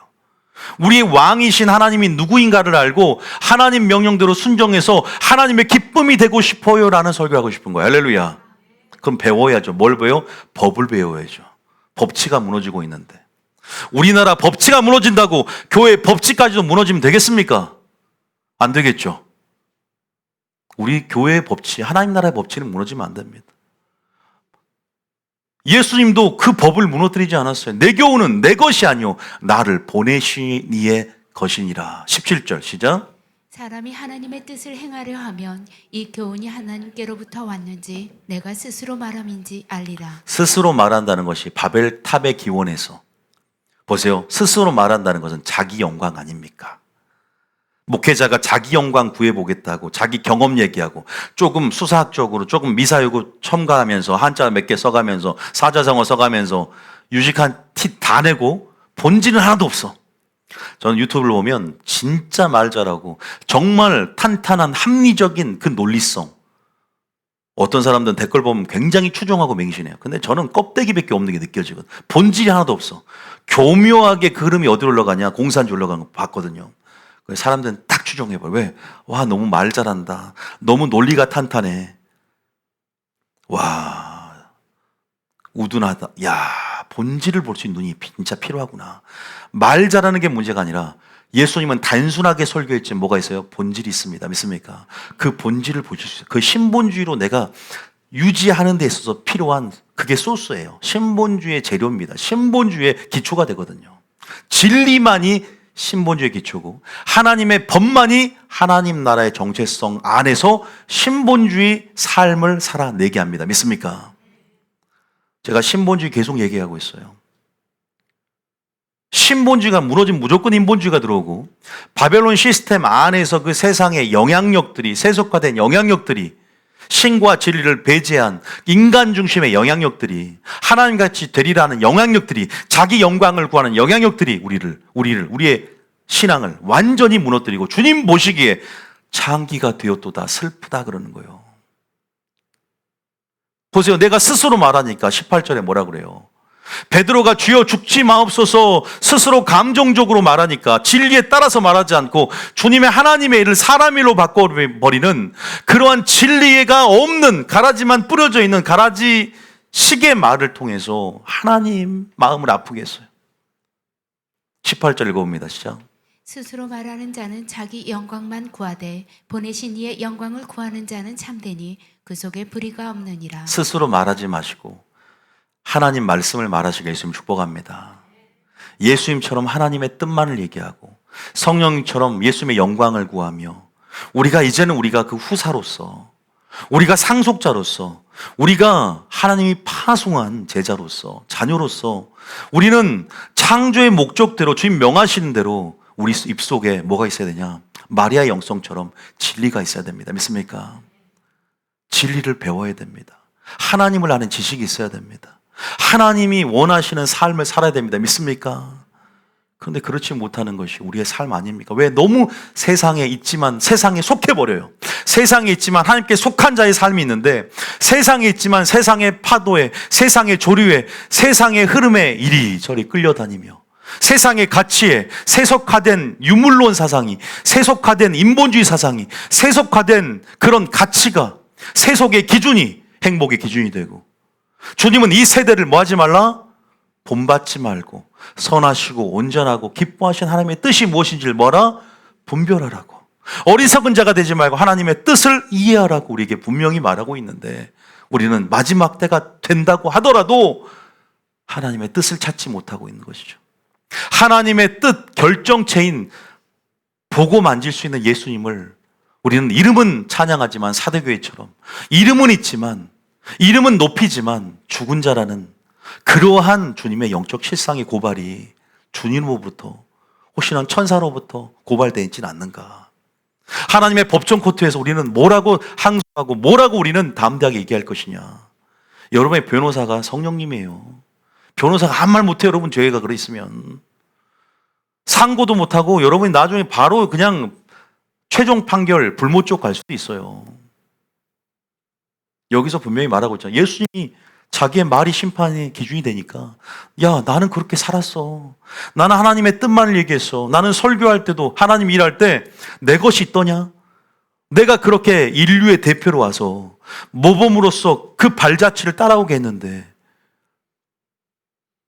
우리의 왕이신 하나님이 누구인가를 알고 하나님 명령대로 순종해서 하나님의 기쁨이 되고 싶어요 라는 설교를 하고 싶은 거예요. 할렐루야. 그럼 배워야죠. 뭘 배워요? 법을 배워야죠. 법치가 무너지고 있는데 우리나라 법치가 무너진다고 교회 법치까지도 무너지면 되겠습니까? 안 되겠죠. 우리 교회의 법치, 하나님 나라의 법치는 무너지면 안 됩니다. 예수님도 그 법을 무너뜨리지 않았어요. 내 교훈은 내 것이 아니요 나를 보내신 이의 것이니라. 17절 시작. 사람이 하나님의 뜻을 행하려 하면 이 교훈이 하나님께로부터 왔는지 내가 스스로 말함인지 알리라. 스스로 말한다는 것이 바벨 탑의 기원에서 보세요. 스스로 말한다는 것은 자기 영광 아닙니까? 목회자가 자기 영광 구해보겠다고 자기 경험 얘기하고 조금 수사학적으로 조금 미사여구 첨가하면서 한자 몇 개 써가면서 사자성어 써가면서 유식한 티 다 내고 본질은 하나도 없어. 저는 유튜브를 보면 진짜 말 잘하고 정말 탄탄한 합리적인 그 논리성. 어떤 사람들은 댓글 보면 굉장히 추종하고 맹신해요. 근데 저는 껍데기밖에 없는 게 느껴지거든. 본질이 하나도 없어. 교묘하게 그 흐름이 어디로 올라가냐? 공산주 올라가는 거 봤거든요. 사람들은 딱 추종해버려. 왜? 와, 너무 말 잘한다. 너무 논리가 탄탄해. 와, 우둔하다. 야, 본질을 볼 수 있는 눈이 진짜 필요하구나. 말 잘하는 게 문제가 아니라 예수님은 단순하게 설교했지 뭐가 있어요? 본질이 있습니다. 믿습니까? 그 본질을 보실 수 있어요. 그 신본주의로 내가 유지하는 데 있어서 필요한 그게 소스예요. 신본주의의 재료입니다. 신본주의의 기초가 되거든요. 진리만이 신본주의의 기초고 하나님의 법만이 하나님 나라의 정체성 안에서 신본주의 삶을 살아내게 합니다. 믿습니까? 제가 신본주의 계속 얘기하고 있어요. 신본주의가 무너지면 무조건 인본주의가 들어오고 바벨론 시스템 안에서 그 세상의 영향력들이 세속화된 영향력들이 신과 진리를 배제한 인간 중심의 영향력들이 하나님같이 되리라는 영향력들이 자기 영광을 구하는 영향력들이 우리의 신앙을 완전히 무너뜨리고 주님 보시기에 창기가 되었도다 슬프다 그러는 거예요. 보세요. 내가 스스로 말하니까 18절에 뭐라 그래요? 베드로가 주여 죽지 마옵소서 스스로 감정적으로 말하니까 진리에 따라서 말하지 않고 주님의 하나님의 일을 사람 일로 바꿔버리는 그러한 진리가 없는 가라지만 뿌려져 있는 가라지 식의 말을 통해서 하나님 마음을 아프게 했어요. 18절 읽어봅니다. 시작. 스스로 말하는 자는 자기 영광만 구하되 보내신 이의 영광을 구하는 자는 참되니 그 속에 불의가 없느니라. 스스로 말하지 마시고 하나님 말씀을 말하시게 예수님 축복합니다. 예수님처럼 하나님의 뜻만을 얘기하고 성령님처럼 예수님의 영광을 구하며 이제는 우리가 그 후사로서, 우리가 상속자로서, 우리가 하나님이 파송한 제자로서, 자녀로서 우리는 창조의 목적대로 주님 명하시는 대로 우리 입속에 뭐가 있어야 되냐? 마리아의 영성처럼 진리가 있어야 됩니다. 믿습니까? 진리를 배워야 됩니다. 하나님을 아는 지식이 있어야 됩니다. 하나님이 원하시는 삶을 살아야 됩니다. 믿습니까? 그런데 그렇지 못하는 것이 우리의 삶 아닙니까? 왜? 너무 세상에 있지만 세상에 속해버려요. 세상에 있지만 하나님께 속한 자의 삶이 있는데, 세상에 있지만 세상의 파도에, 세상의 조류에, 세상의 흐름에 이리저리 끌려다니며 세상의 가치에 세속화된 유물론 사상이, 세속화된 인본주의 사상이, 세속화된 그런 가치가 세속의 기준이 행복의 기준이 되고, 주님은 이 세대를 뭐 하지 말라? 본받지 말고 선하시고 온전하고 기뻐하신 하나님의 뜻이 무엇인지를 뭐라? 분별하라고. 어리석은 자가 되지 말고 하나님의 뜻을 이해하라고 우리에게 분명히 말하고 있는데, 우리는 마지막 때가 된다고 하더라도 하나님의 뜻을 찾지 못하고 있는 것이죠. 하나님의 뜻 결정체인 보고 만질 수 있는 예수님을 우리는 이름은 찬양하지만 사대교회처럼 이름은 있지만, 이름은 높이지만 죽은 자라는 그러한 주님의 영적 실상의 고발이 주님으로부터, 혹시나 천사로부터 고발되어 있지는 않는가? 하나님의 법정 코트에서 우리는 뭐라고 항소하고 뭐라고 우리는 담대하게 얘기할 것이냐? 여러분의 변호사가 성령님이에요. 변호사가 아무 말 못해요. 여러분 죄가 그래 있으면 상고도 못하고 여러분이 나중에 바로 그냥 최종 판결 불모 쪽 갈 수도 있어요. 여기서 분명히 말하고 있잖아요. 예수님이 자기의 말이 심판의 기준이 되니까, 야, 나는 그렇게 살았어. 나는 하나님의 뜻만을 얘기했어. 나는 설교할 때도 하나님 일할 때 내 것이 있더냐? 내가 그렇게 인류의 대표로 와서 모범으로서 그 발자취를 따라오게 했는데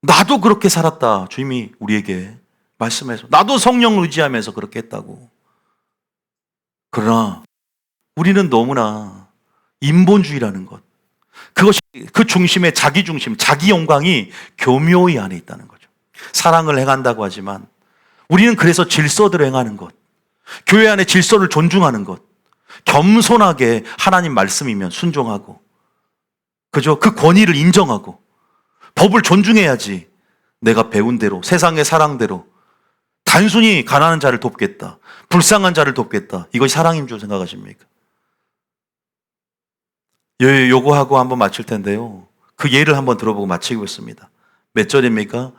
나도 그렇게 살았다. 주님이 우리에게 말씀해서 나도 성령을 의지하면서 그렇게 했다고. 그러나 우리는 너무나 인본주의라는 것, 그것이 그 중심에 자기 중심, 자기 영광이 교묘히 안에 있다는 거죠. 사랑을 행한다고 하지만 우리는 그래서 질서대로 행하는 것, 교회 안에 질서를 존중하는 것, 겸손하게 하나님 말씀이면 순종하고, 그죠? 그 권위를 인정하고 법을 존중해야지. 내가 배운 대로, 세상의 사랑대로 단순히 가난한 자를 돕겠다, 불쌍한 자를 돕겠다, 이것이 사랑인 줄 생각하십니까? 요거하고 한번 맞출 텐데요. 그 예를 한번 들어보고 마치겠습니다. 몇 절입니까?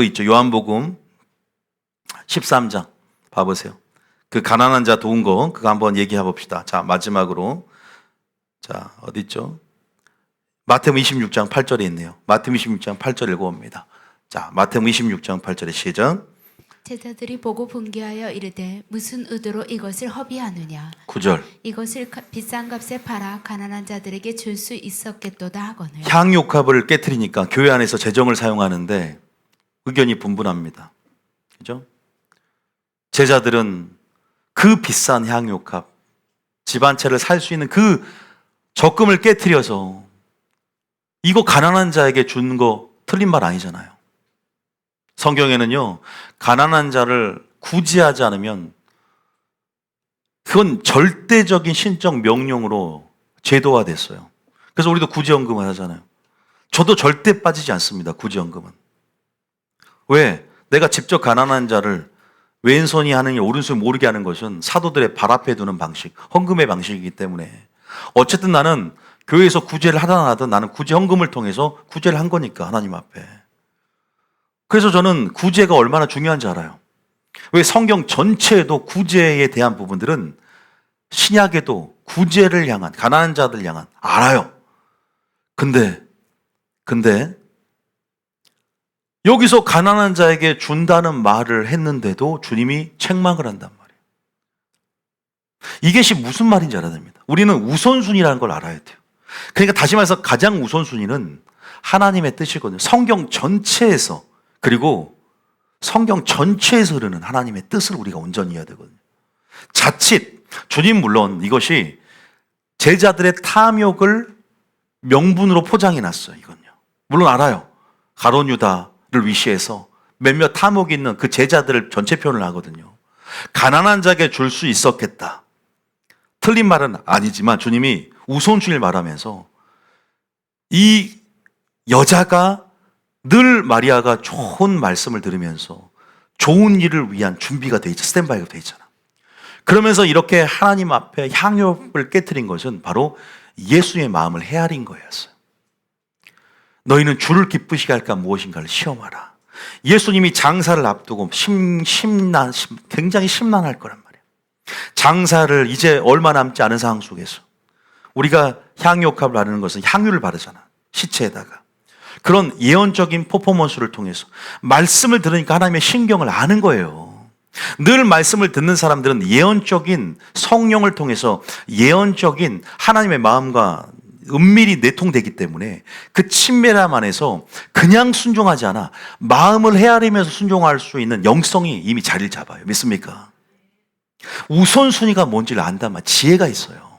있죠. 요한복음 13장. 봐보세요. 그 가난한 자 도운 거, 그거 한번 얘기해 봅시다. 자, 마지막으로. 자, 어디 있죠? 마태복음 26장 8절에 있네요. 마태복음 26장 8절 읽어봅니다. 자, 마태복음 26장 8절에 시작. 제자들이 보고 분개하여 이르되 무슨 의도로 이것을 허비하느냐? 9절. 이것을 비싼 값에 팔아 가난한 자들에게 줄 수 있었겠도다 하거늘. 향유값을 깨트리니까 교회 안에서 재정을 사용하는데 의견이 분분합니다. 그죠? 제자들은 그 비싼 향유값, 집 한 채를 살 수 있는 그 적금을 깨트려서 이거 가난한 자에게 준 거 틀린 말 아니잖아요. 성경에는요, 가난한 자를 구제하지 않으면 그건 절대적인 신적 명령으로 제도화됐어요. 그래서 우리도 구제연금을 하잖아요. 저도 절대 빠지지 않습니다. 구제연금은. 왜? 내가 직접 가난한 자를 왼손이 하느니 오른손이 모르게 하는 것은 사도들의 발 앞에 두는 방식, 헌금의 방식이기 때문에 어쨌든 나는 교회에서 구제를 하든 안 하든 나는 구제 헌금을 통해서 구제를 한 거니까, 하나님 앞에. 그래서 저는 구제가 얼마나 중요한지 알아요. 왜? 성경 전체에도 구제에 대한 부분들은 신약에도 구제를 향한, 가난한 자들 향한 알아요. 근데 여기서 가난한 자에게 준다는 말을 했는데도 주님이 책망을 한단 말이에요. 이것이 무슨 말인지 알아야 됩니다. 우리는 우선순위라는 걸 알아야 돼요. 그러니까 다시 말해서 가장 우선순위는 하나님의 뜻이거든요. 성경 전체에서, 그리고 성경 전체에서 흐르는 하나님의 뜻을 우리가 온전히 해야 되거든요. 자칫 주님 물론 이것이 제자들의 탐욕을 명분으로 포장해 놨어요. 이건요. 물론 알아요. 가룟 유다를 위시해서 몇몇 탐욕이 있는 그 제자들을 전체 표현을 하거든요. 가난한 자에게 줄 수 있었겠다. 틀린 말은 아니지만 주님이 우선순위를 말하면서 이 여자가 늘 마리아가 좋은 말씀을 들으면서 좋은 일을 위한 준비가 돼 있죠. 스탠바이가 돼 있잖아. 그러면서 이렇게 하나님 앞에 향유를 깨뜨린 것은 바로 예수의 마음을 헤아린 거였어요. 너희는 주를 기쁘시게 할까 무엇인가를 시험하라. 예수님이 장사를 앞두고 굉장히 심란할 거란 말이에요. 장사를 이제 얼마 남지 않은 상황 속에서 우리가 향유옥합을 바르는 것은 향유를 바르잖아. 시체에다가. 그런 예언적인 퍼포먼스를 통해서 말씀을 들으니까 하나님의 신경을 아는 거예요. 늘 말씀을 듣는 사람들은 예언적인 성령을 통해서 예언적인 하나님의 마음과 은밀히 내통되기 때문에 그 친밀함 안에서 그냥 순종하지 않아 마음을 헤아리면서 순종할 수 있는 영성이 이미 자리를 잡아요. 믿습니까? 우선순위가 뭔지를 안다면 지혜가 있어요.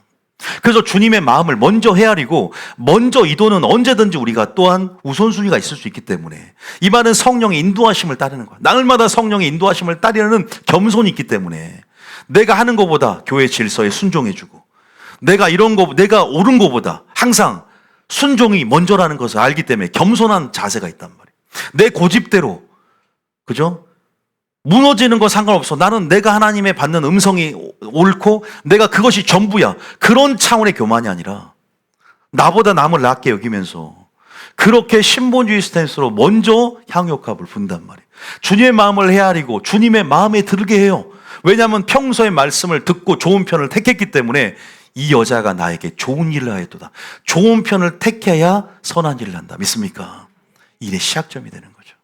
그래서 주님의 마음을 먼저 헤아리고 먼저 이도는 언제든지 우리가 또한 우선순위가 있을 수 있기 때문에 이 말은 성령의 인도하심을 따르는 거야. 날마다 성령의 인도하심을 따르는 겸손이 있기 때문에 내가 하는 것보다 교회 질서에 순종해주고 내가 옳은 것보다 항상 순종이 먼저라는 것을 알기 때문에 겸손한 자세가 있단 말이에요. 내 고집대로, 그죠? 무너지는 거 상관없어. 나는 내가 하나님의 받는 음성이 옳고 내가 그것이 전부야. 그런 차원의 교만이 아니라 나보다 남을 낮게 여기면서 그렇게 신본주의 스탠스로 먼저 향유옥합을 분단 말이에요. 주님의 마음을 헤아리고 주님의 마음에 들게 해요. 왜냐하면 평소에 말씀을 듣고 좋은 편을 택했기 때문에 이 여자가 나에게 좋은 일을 하였도다. 좋은 편을 택해야 선한 일을 한다. 믿습니까? 일의 시작점이 되는 거죠.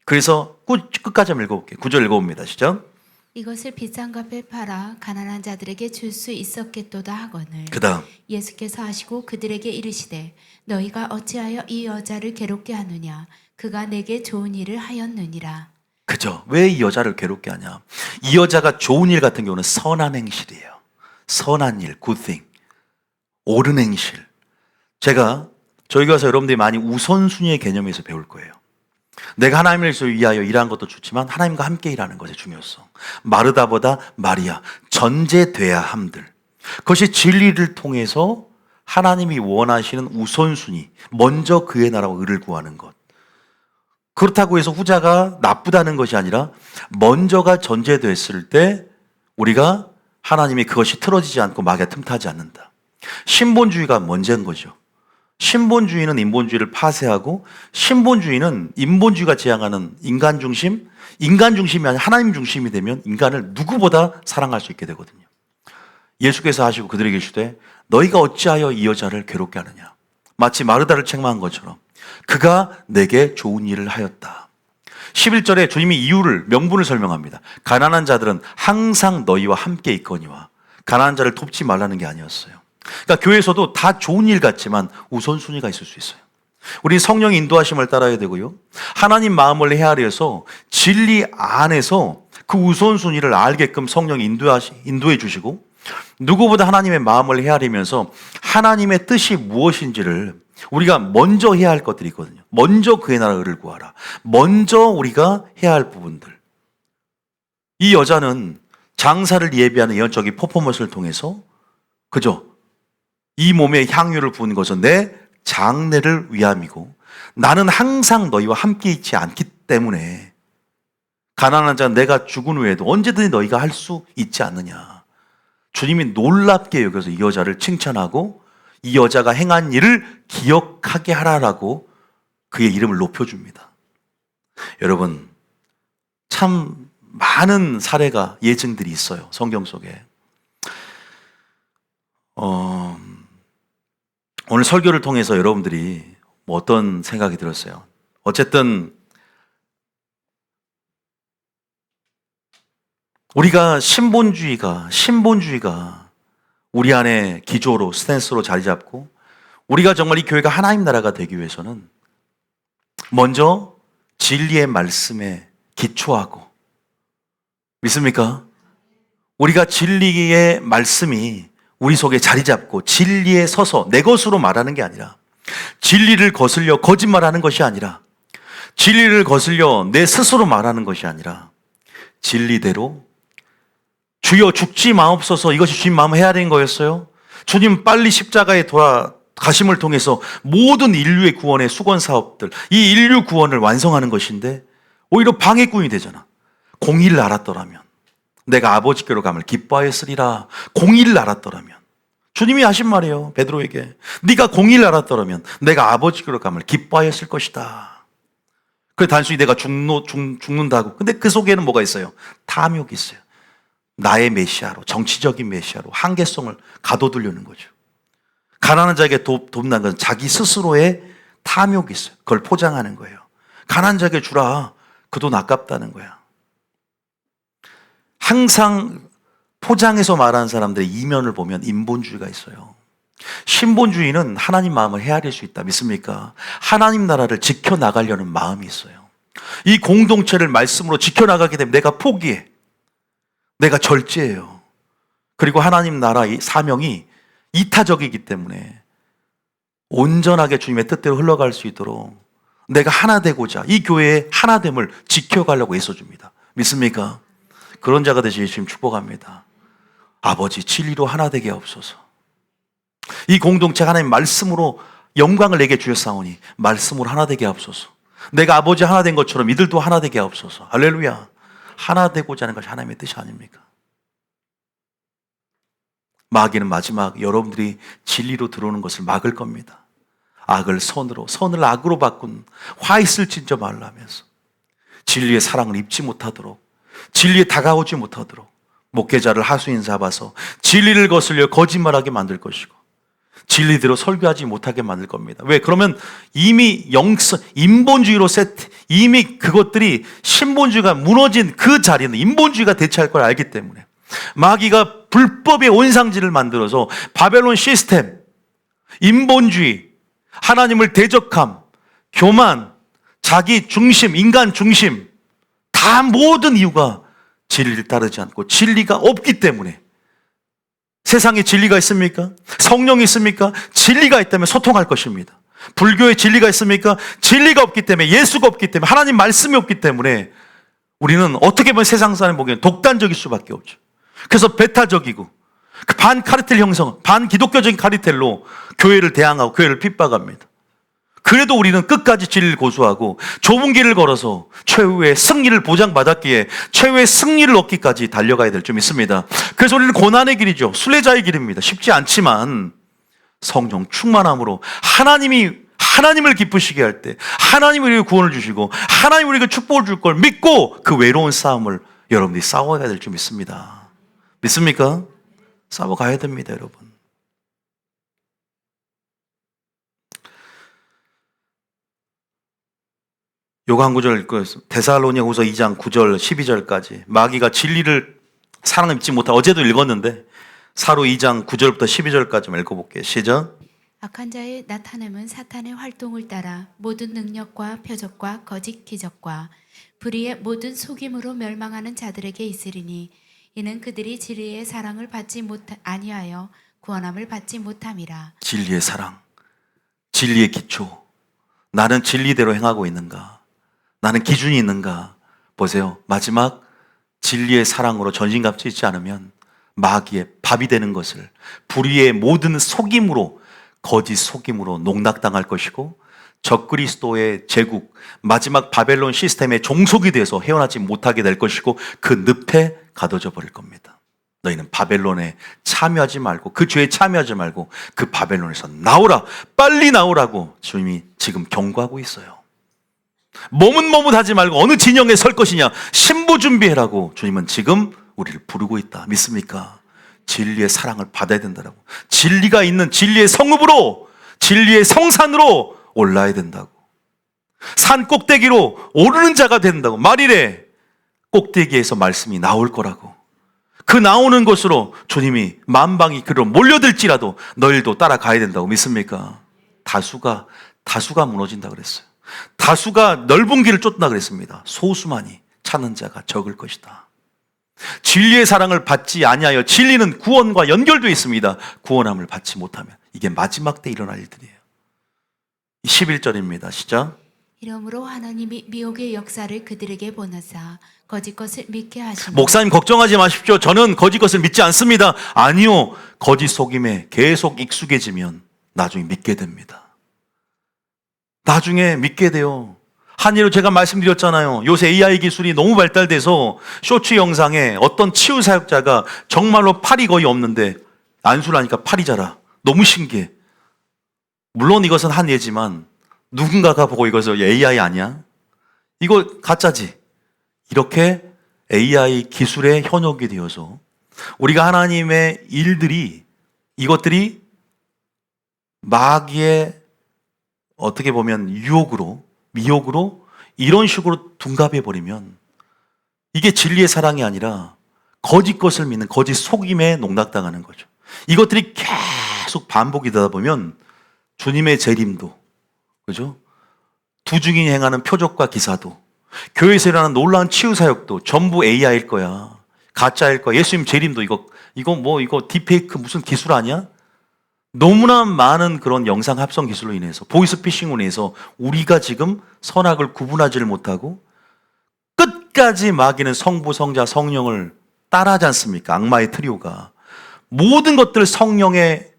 그래서 끝까지 한번 읽어볼게요. 9절 읽어봅니다. 시작. 이것을 비싼 값에 팔아 가난한 자들에게 줄 수 있었겠도다 하거늘 그 다음 예수께서 하시고 그들에게 이르시되 너희가 어찌하여 이 여자를 괴롭게 하느냐 그가 내게 좋은 일을 하였느니라. 그죠? 왜 이 여자를 괴롭게 하냐? 이 여자가 좋은 일 같은 경우는 선한 행실이에요. 선한 일, good thing. 옳은 행실. 제가 저희 가서 여러분들이 많이 우선순위의 개념에서 배울 거예요. 내가 하나님을 위하여 일하는 것도 좋지만 하나님과 함께 일하는 것의 중요성. 마르다보다 마리아, 전제돼야 함들. 그것이 진리를 통해서 하나님이 원하시는 우선순위, 먼저 그의 나라와 의를 구하는 것. 그렇다고 해서 후자가 나쁘다는 것이 아니라 먼저가 전제됐을 때 우리가 하나님이 그것이 틀어지지 않고 마귀가 틈타지 않는다. 신본주의가 먼저인 거죠. 신본주의는 인본주의를 파쇄하고 신본주의는 인본주의가 지향하는 인간 중심이 아니라 하나님 중심이 되면 인간을 누구보다 사랑할 수 있게 되거든요. 예수께서 하시고 그들에게 이르시되 너희가 어찌하여 이 여자를 괴롭게 하느냐. 마치 마르다를 책망한 것처럼 그가 내게 좋은 일을 하였다. 11절에 주님이 이유를 명분을 설명합니다. 가난한 자들은 항상 너희와 함께 있거니와 가난한 자를 돕지 말라는 게 아니었어요. 그러니까 교회에서도 다 좋은 일 같지만 우선순위가 있을 수 있어요. 우리 성령의 인도하심을 따라야 되고요. 하나님 마음을 헤아려서 진리 안에서 그 우선순위를 알게끔 성령이 인도해 주시고 누구보다 하나님의 마음을 헤아리면서 하나님의 뜻이 무엇인지를 우리가 먼저 해야 할 것들이 있거든요. 먼저 그의 나라를 구하라. 먼저 우리가 해야 할 부분들. 이 여자는 장사를 예비하는 예언적인 퍼포먼스를 통해서 그죠? 이 몸에 향유를 부은 것은 내 장래를 위함이고 나는 항상 너희와 함께 있지 않기 때문에 가난한 자는 내가 죽은 후에도 언제든지 너희가 할 수 있지 않느냐. 주님이 놀랍게 여겨서 이 여자를 칭찬하고 이 여자가 행한 일을 기억하게 하라라고 그의 이름을 높여줍니다. 여러분, 참 많은 사례가 예증들이 있어요. 성경 속에. 오늘 설교를 통해서 여러분들이 뭐 어떤 생각이 들었어요? 어쨌든 우리가 신본주의가 우리 안에 기조로 스탠스로 자리 잡고 우리가 정말 이 교회가 하나님 나라가 되기 위해서는 먼저 진리의 말씀에 기초하고, 믿습니까? 우리가 진리의 말씀이 우리 속에 자리 잡고 진리에 서서 내 것으로 말하는 게 아니라, 진리를 거슬려 거짓말하는 것이 아니라, 진리를 거슬려 내 스스로 말하는 것이 아니라, 진리대로 주여 죽지 마옵소서, 이것이 주님 마음 해야 되는 거였어요. 주님 빨리 십자가에 돌아가심을 통해서 모든 인류의 구원의 수건 사업들, 이 인류 구원을 완성하는 것인데 오히려 방해꾼이 되잖아. 공의를 알았더라면 내가 아버지께로 감을 기뻐하였으리라. 공의를 알았더라면, 주님이 하신 말이에요, 베드로에게. 네가 공의를 알았더라면 내가 아버지께로 감을 기뻐하였을 것이다. 그 단순히 내가 죽는다고. 근데 그 속에는 뭐가 있어요? 탐욕이 있어요. 나의 메시아로, 정치적인 메시아로 한계성을 가둬두려는 거죠. 가난한 자에게 돕는 것은 자기 스스로의 탐욕이 있어요. 그걸 포장하는 거예요. 가난한 자에게 주라. 그 돈 아깝다는 거야. 항상 포장해서 말하는 사람들의 이면을 보면 인본주의가 있어요. 신본주의는 하나님 마음을 헤아릴 수 있다. 믿습니까? 하나님 나라를 지켜나가려는 마음이 있어요. 이 공동체를 말씀으로 지켜나가게 되면 내가 포기해. 내가 절제해요. 그리고 하나님 나라의 사명이 이타적이기 때문에 온전하게 주님의 뜻대로 흘러갈 수 있도록 내가 하나 되고자 이 교회의 하나됨을 지켜가려고 애써줍니다. 믿습니까? 그런 자가 되시길 주님 축복합니다. 아버지, 진리로 하나 되게 하옵소서. 이 공동체 하나님 말씀으로 영광을 내게 주셨사오니 말씀으로 하나 되게 하옵소서. 내가 아버지 하나 된 것처럼 이들도 하나 되게 하옵소서. 할렐루야. 하나 되고자 하는 것이 하나님의 뜻이 아닙니까? 마귀는 마지막 여러분들이 진리로 들어오는 것을 막을 겁니다. 악을 선으로, 선을 악으로 바꾼 화 있을진저 말라면서 진리의 사랑을 입지 못하도록, 진리에 다가오지 못하도록 목회자를 하수인 잡아서 진리를 거슬려 거짓말하게 만들 것이고, 진리대로 설교하지 못하게 만들 겁니다. 왜? 그러면 이미 인본주의로 이미 그것들이 신본주의가 무너진 그 자리는 인본주의가 대체할 걸 알기 때문에 마귀가 불법의 온상지를 만들어서 바벨론 시스템, 인본주의, 하나님을 대적함, 교만, 자기 중심, 인간 중심, 다 모든 이유가 진리를 따르지 않고 진리가 없기 때문에. 세상에 진리가 있습니까? 성령이 있습니까? 진리가 있다면 소통할 것입니다. 불교에 진리가 있습니까? 진리가 없기 때문에, 예수가 없기 때문에, 하나님 말씀이 없기 때문에 우리는 어떻게 보면 세상 사람 보기엔 독단적일 수밖에 없죠. 그래서 배타적이고 그 반카르텔 형성, 반기독교적인 카르텔로 교회를 대항하고 교회를 핍박합니다. 그래도 우리는 끝까지 진리를 고수하고 좁은 길을 걸어서 최후의 승리를 보장받았기에 최후의 승리를 얻기까지 달려가야 될 줄 믿습니다. 그래서 우리는 고난의 길이죠. 순례자의 길입니다. 쉽지 않지만 성령 충만함으로 하나님을 기쁘시게 할 때 하나님이 우리에게 구원을 주시고 하나님이 우리에게 축복을 줄 걸 믿고 그 외로운 싸움을 여러분들이 싸워야 될 줄 믿습니다. 믿습니까? 싸워가야 됩니다, 여러분. 요거 한 구절 읽겠습니다. 데살로니가후서 2장 9절 12절까지 마귀가 진리를 사랑을 믿지 못하고, 어제도 읽었는데 사로 2장 9절부터 12절까지 읽어볼게요. 시작. 악한 자의 나타남은 사탄의 활동을 따라 모든 능력과 표적과 거짓 기적과 불의의 모든 속임으로 멸망하는 자들에게 있으리니 이는 그들이 진리의 사랑을 받지 아니하여 구원함을 받지 못함이라. 진리의 사랑, 진리의 기초. 나는 진리대로 행하고 있는가? 나는 기준이 있는가? 보세요. 마지막 진리의 사랑으로 전신갑주 있지 않으면 마귀의 밥이 되는 것을, 불의의 모든 속임으로, 거짓 속임으로 농락당할 것이고, 적그리스도의 제국, 마지막 바벨론 시스템의 종속이 돼서 헤어나지 못하게 될 것이고, 그 늪에 가둬져 버릴 겁니다. 너희는 바벨론에 참여하지 말고, 그 죄에 참여하지 말고 그 바벨론에서 나오라, 빨리 나오라고 주님이 지금 경고하고 있어요. 머뭇머뭇하지 말고 어느 진영에 설 것이냐, 신부 준비해라고 주님은 지금 우리를 부르고 있다. 믿습니까? 진리의 사랑을 받아야 된다고. 진리가 있는 진리의 성읍으로, 진리의 성산으로 올라야 된다고. 산 꼭대기로 오르는 자가 된다고. 말이래 꼭대기에서 말씀이 나올 거라고. 그 나오는 곳으로 주님이 만방이 그로 몰려들지라도 너희도 따라가야 된다고. 믿습니까? 다수가 무너진다 그랬어요. 다수가 넓은 길을 쫓는다 그랬습니다. 소수만이 찾는 자가 적을 것이다. 진리의 사랑을 받지 아니하여 진리는 구원과 연결되어 있습니다. 구원함을 받지 못하면 이게 마지막 때 일어날 일들이에요. 11절입니다. 시작. 이러므로 하나님이 미혹의 역사를 그들에게 보내사 거짓 것을 믿게 하시니 목사님 걱정하지 마십시오. 저는 거짓 것을 믿지 않습니다. 아니요. 거짓 속임에 계속 익숙해지면 나중에 믿게 됩니다. 나중에 믿게 돼요. 한 예로 제가 말씀드렸잖아요. 요새 AI 기술이 너무 발달돼서 쇼츠 영상에 어떤 치유 사역자가 정말로 팔이 거의 없는데 안수를 하니까 팔이 자라. 너무 신기해. 물론 이것은 한 예지만 누군가가 보고 이것을 AI 아니야? 이거 가짜지. 이렇게 AI 기술의 현혹이 되어서 우리가 하나님의 일들이 이것들이 마귀의 어떻게 보면 유혹으로 미혹으로 이런 식으로 둔갑해 버리면 이게 진리의 사랑이 아니라 거짓 것을 믿는 거짓 속임에 농락당하는 거죠. 이것들이 계속 반복이 되다 보면 주님의 재림도, 그죠? 두중이 행하는 표적과 기사도, 교회에서 일어나는 놀라운 치유 사역도 전부 AI일 거야. 가짜일 거야. 예수님 재림도 이거 딥페이크 무슨 기술 아니야? 너무나 많은 그런 영상 합성 기술로 인해서, 보이스피싱으로 인해서 우리가 지금 선악을 구분하지를 못하고 끝까지 마귀는 성부, 성자, 성령을 따라하지 않습니까? 악마의 트리오가. 모든 것들 성령의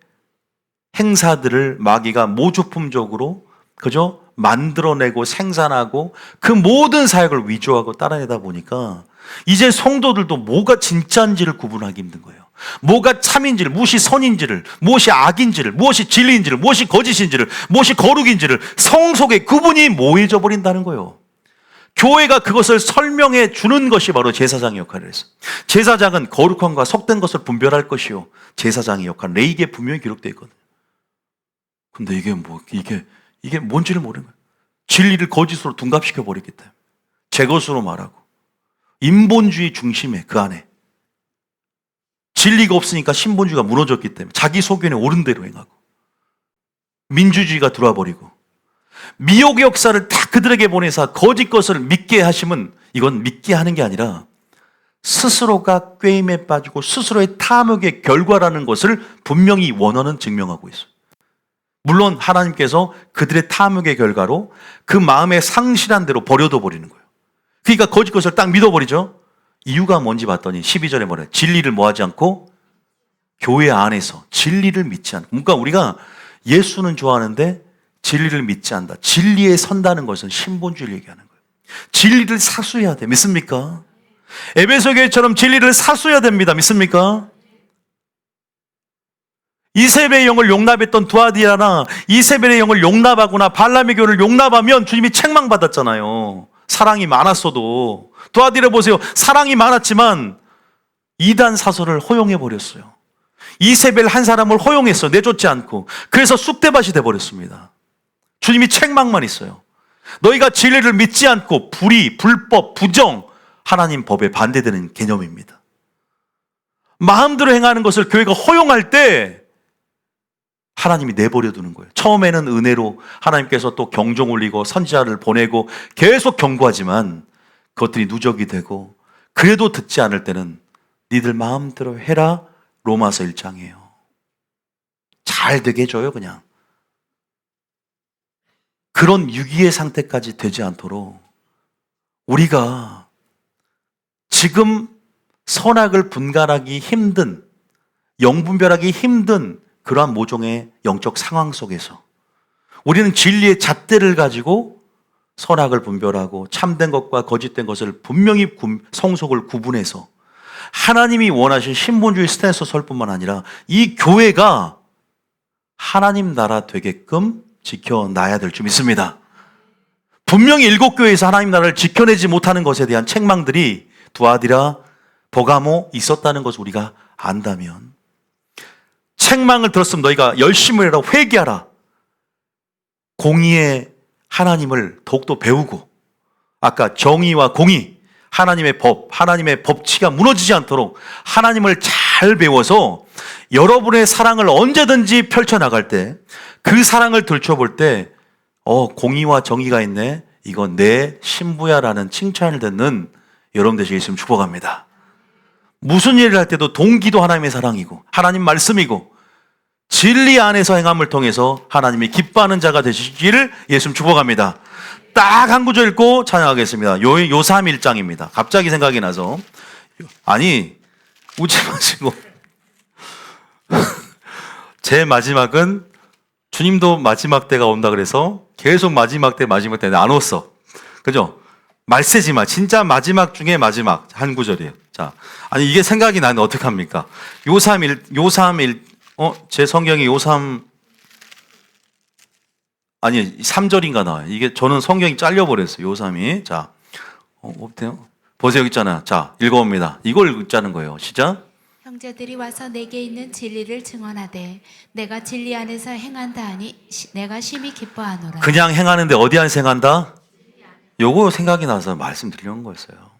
행사들을 마귀가 모조품적으로 그죠? 만들어내고 생산하고 그 모든 사역을 위조하고 따라내다 보니까 이제 성도들도 뭐가 진짜인지를 구분하기 힘든 거예요. 뭐가 참인지를, 무엇이 선인지를, 무엇이 악인지를, 무엇이 진리인지를, 무엇이 거짓인지를, 무엇이 거룩인지를 성속에 구분이 모해져 버린다는 거예요. 교회가 그것을 설명해 주는 것이 바로 제사장의 역할을 했어요. 제사장은 거룩함과 속된 것을 분별할 것이요, 제사장의 역할, 레위기에 분명히 기록되어 있거든요. 근데 이게 뭔지를 모르는 거예요. 진리를 거짓으로 둔갑시켜 버리기 때문에 제 것으로 말하고 인본주의 중심에 그 안에 진리가 없으니까 신본주의가 무너졌기 때문에 자기 소견에 옳은 대로 행하고 민주주의가 들어와 버리고 미혹의 역사를 다 그들에게 보내서 거짓 것을 믿게 하시면 이건 믿게 하는 게 아니라 스스로가 꾀임에 빠지고 스스로의 탐욕의 결과라는 것을 분명히 원어는 증명하고 있어요. 물론 하나님께서 그들의 탐욕의 결과로 그 마음에 상실한 대로 버려둬 버리는 거예요. 그러니까 거짓 것을 딱 믿어버리죠. 이유가 뭔지 봤더니 12절에 뭐래? 진리를 뭐하지 않고 교회 안에서 진리를 믿지 않고. 그러니까 우리가 예수는 좋아하는데 진리를 믿지 않는다. 진리에 선다는 것은 신본주의를 얘기하는 거예요. 진리를 사수해야 돼. 믿습니까? 에베소 교회처럼 진리를 사수해야 됩니다. 믿습니까? 이세벨의 영을 용납했던 두아디라나 이세벨의 영을 용납하거나 발람의 교를 용납하면 주님이 책망받았잖아요. 사랑이 많았어도. 두아디라 보세요. 사랑이 많았지만 이단 사설을 허용해 버렸어요. 이세벨 한 사람을 허용했어. 내쫓지 않고. 그래서 쑥대밭이 돼버렸습니다. 주님이 책망만 있어요. 너희가 진리를 믿지 않고 불의, 불법, 부정, 하나님 법에 반대되는 개념입니다. 마음대로 행하는 것을 교회가 허용할 때 하나님이 내버려 두는 거예요. 처음에는 은혜로 하나님께서 또 경종 울리고 선지자를 보내고 계속 경고하지만 그것들이 누적이 되고 그래도 듣지 않을 때는 니들 마음대로 해라. 로마서 1장이에요. 잘 되게 해줘요, 그냥. 그런 유기의 상태까지 되지 않도록 우리가 지금 선악을 분간하기 힘든, 영분별하기 힘든 그러한 모종의 영적 상황 속에서 우리는 진리의 잣대를 가지고 선악을 분별하고 참된 것과 거짓된 것을 분명히 성속을 구분해서 하나님이 원하신 신본주의 스탠스 설 뿐만 아니라 이 교회가 하나님 나라 되게끔 지켜놔야 될 줄 믿습니다. 분명히 7교회에서 하나님 나라를 지켜내지 못하는 것에 대한 책망들이 두아디라, 버가모 있었다는 것을 우리가 안다면 책망을 들었으면 너희가 열심히 해라, 회개하라. 공의의 하나님을 더욱더 배우고 아까 정의와 공의, 하나님의 법, 하나님의 법치가 무너지지 않도록 하나님을 잘 잘 배워서 여러분의 사랑을 언제든지 펼쳐나갈 때 그 사랑을 들춰볼 때 공의와 정의가 있네, 이건 내 신부야라는 칭찬을 듣는 여러분 되시길 있으면 축복합니다. 무슨 일을 할 때도 동기도 하나님의 사랑이고 하나님 말씀이고 진리 안에서 행함을 통해서 하나님이 기뻐하는 자가 되시기를 예수님 축복합니다. 딱 한 구절 읽고 찬양하겠습니다. 요삼 1장입니다. 갑자기 생각이 나서, 아니 웃지 마시고 제 마지막은 주님도 마지막 때가 온다 그래서 계속 마지막 때 안 웃어. 그죠? 말세지만 진짜 마지막 중에 마지막 한 구절이에요. 자, 아니 이게 생각이 나는데 어떡합니까? 요삼 1, 제 성경이 요삼, 아니 3절인가 나와요. 이게 저는 성경이 잘려버렸어요. 요삼이. 자, 어때요? 보세요, 여기 있잖아요. 자, 읽어봅니다. 이걸 읽자는 거예요. 시작. 형제들이 와서 내게 있는 진리를 증언하되 내가 진리 안에서 행한다 하니 내가 심히 기뻐하노라. 그냥 행하는데 어디 안에서 행한다? 요거 생각이 나서 말씀드리는 거였어요.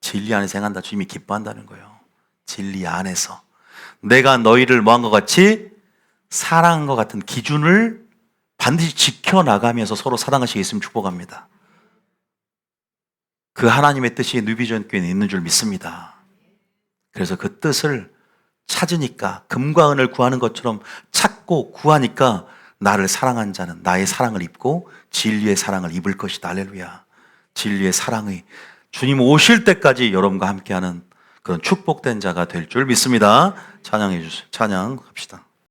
진리 안에서 행한다. 주님이 기뻐한다는 거예요. 진리 안에서. 내가 너희를 뭐한 것 같이 사랑한 것 같은 기준을 반드시 지켜나가면서 서로 사랑하시게 있으면 축복합니다. 그 하나님의 뜻이 뉴비전 교회에 있는 줄 믿습니다. 그래서 그 뜻을 찾으니까, 금과 은을 구하는 것처럼 찾고 구하니까 나를 사랑한 자는 나의 사랑을 입고 진리의 사랑을 입을 것이다. 할렐루야. 진리의 사랑의 주님 오실 때까지 여러분과 함께하는 그런 축복된 자가 될 줄 믿습니다. 찬양해 주세요. 찬양합시다.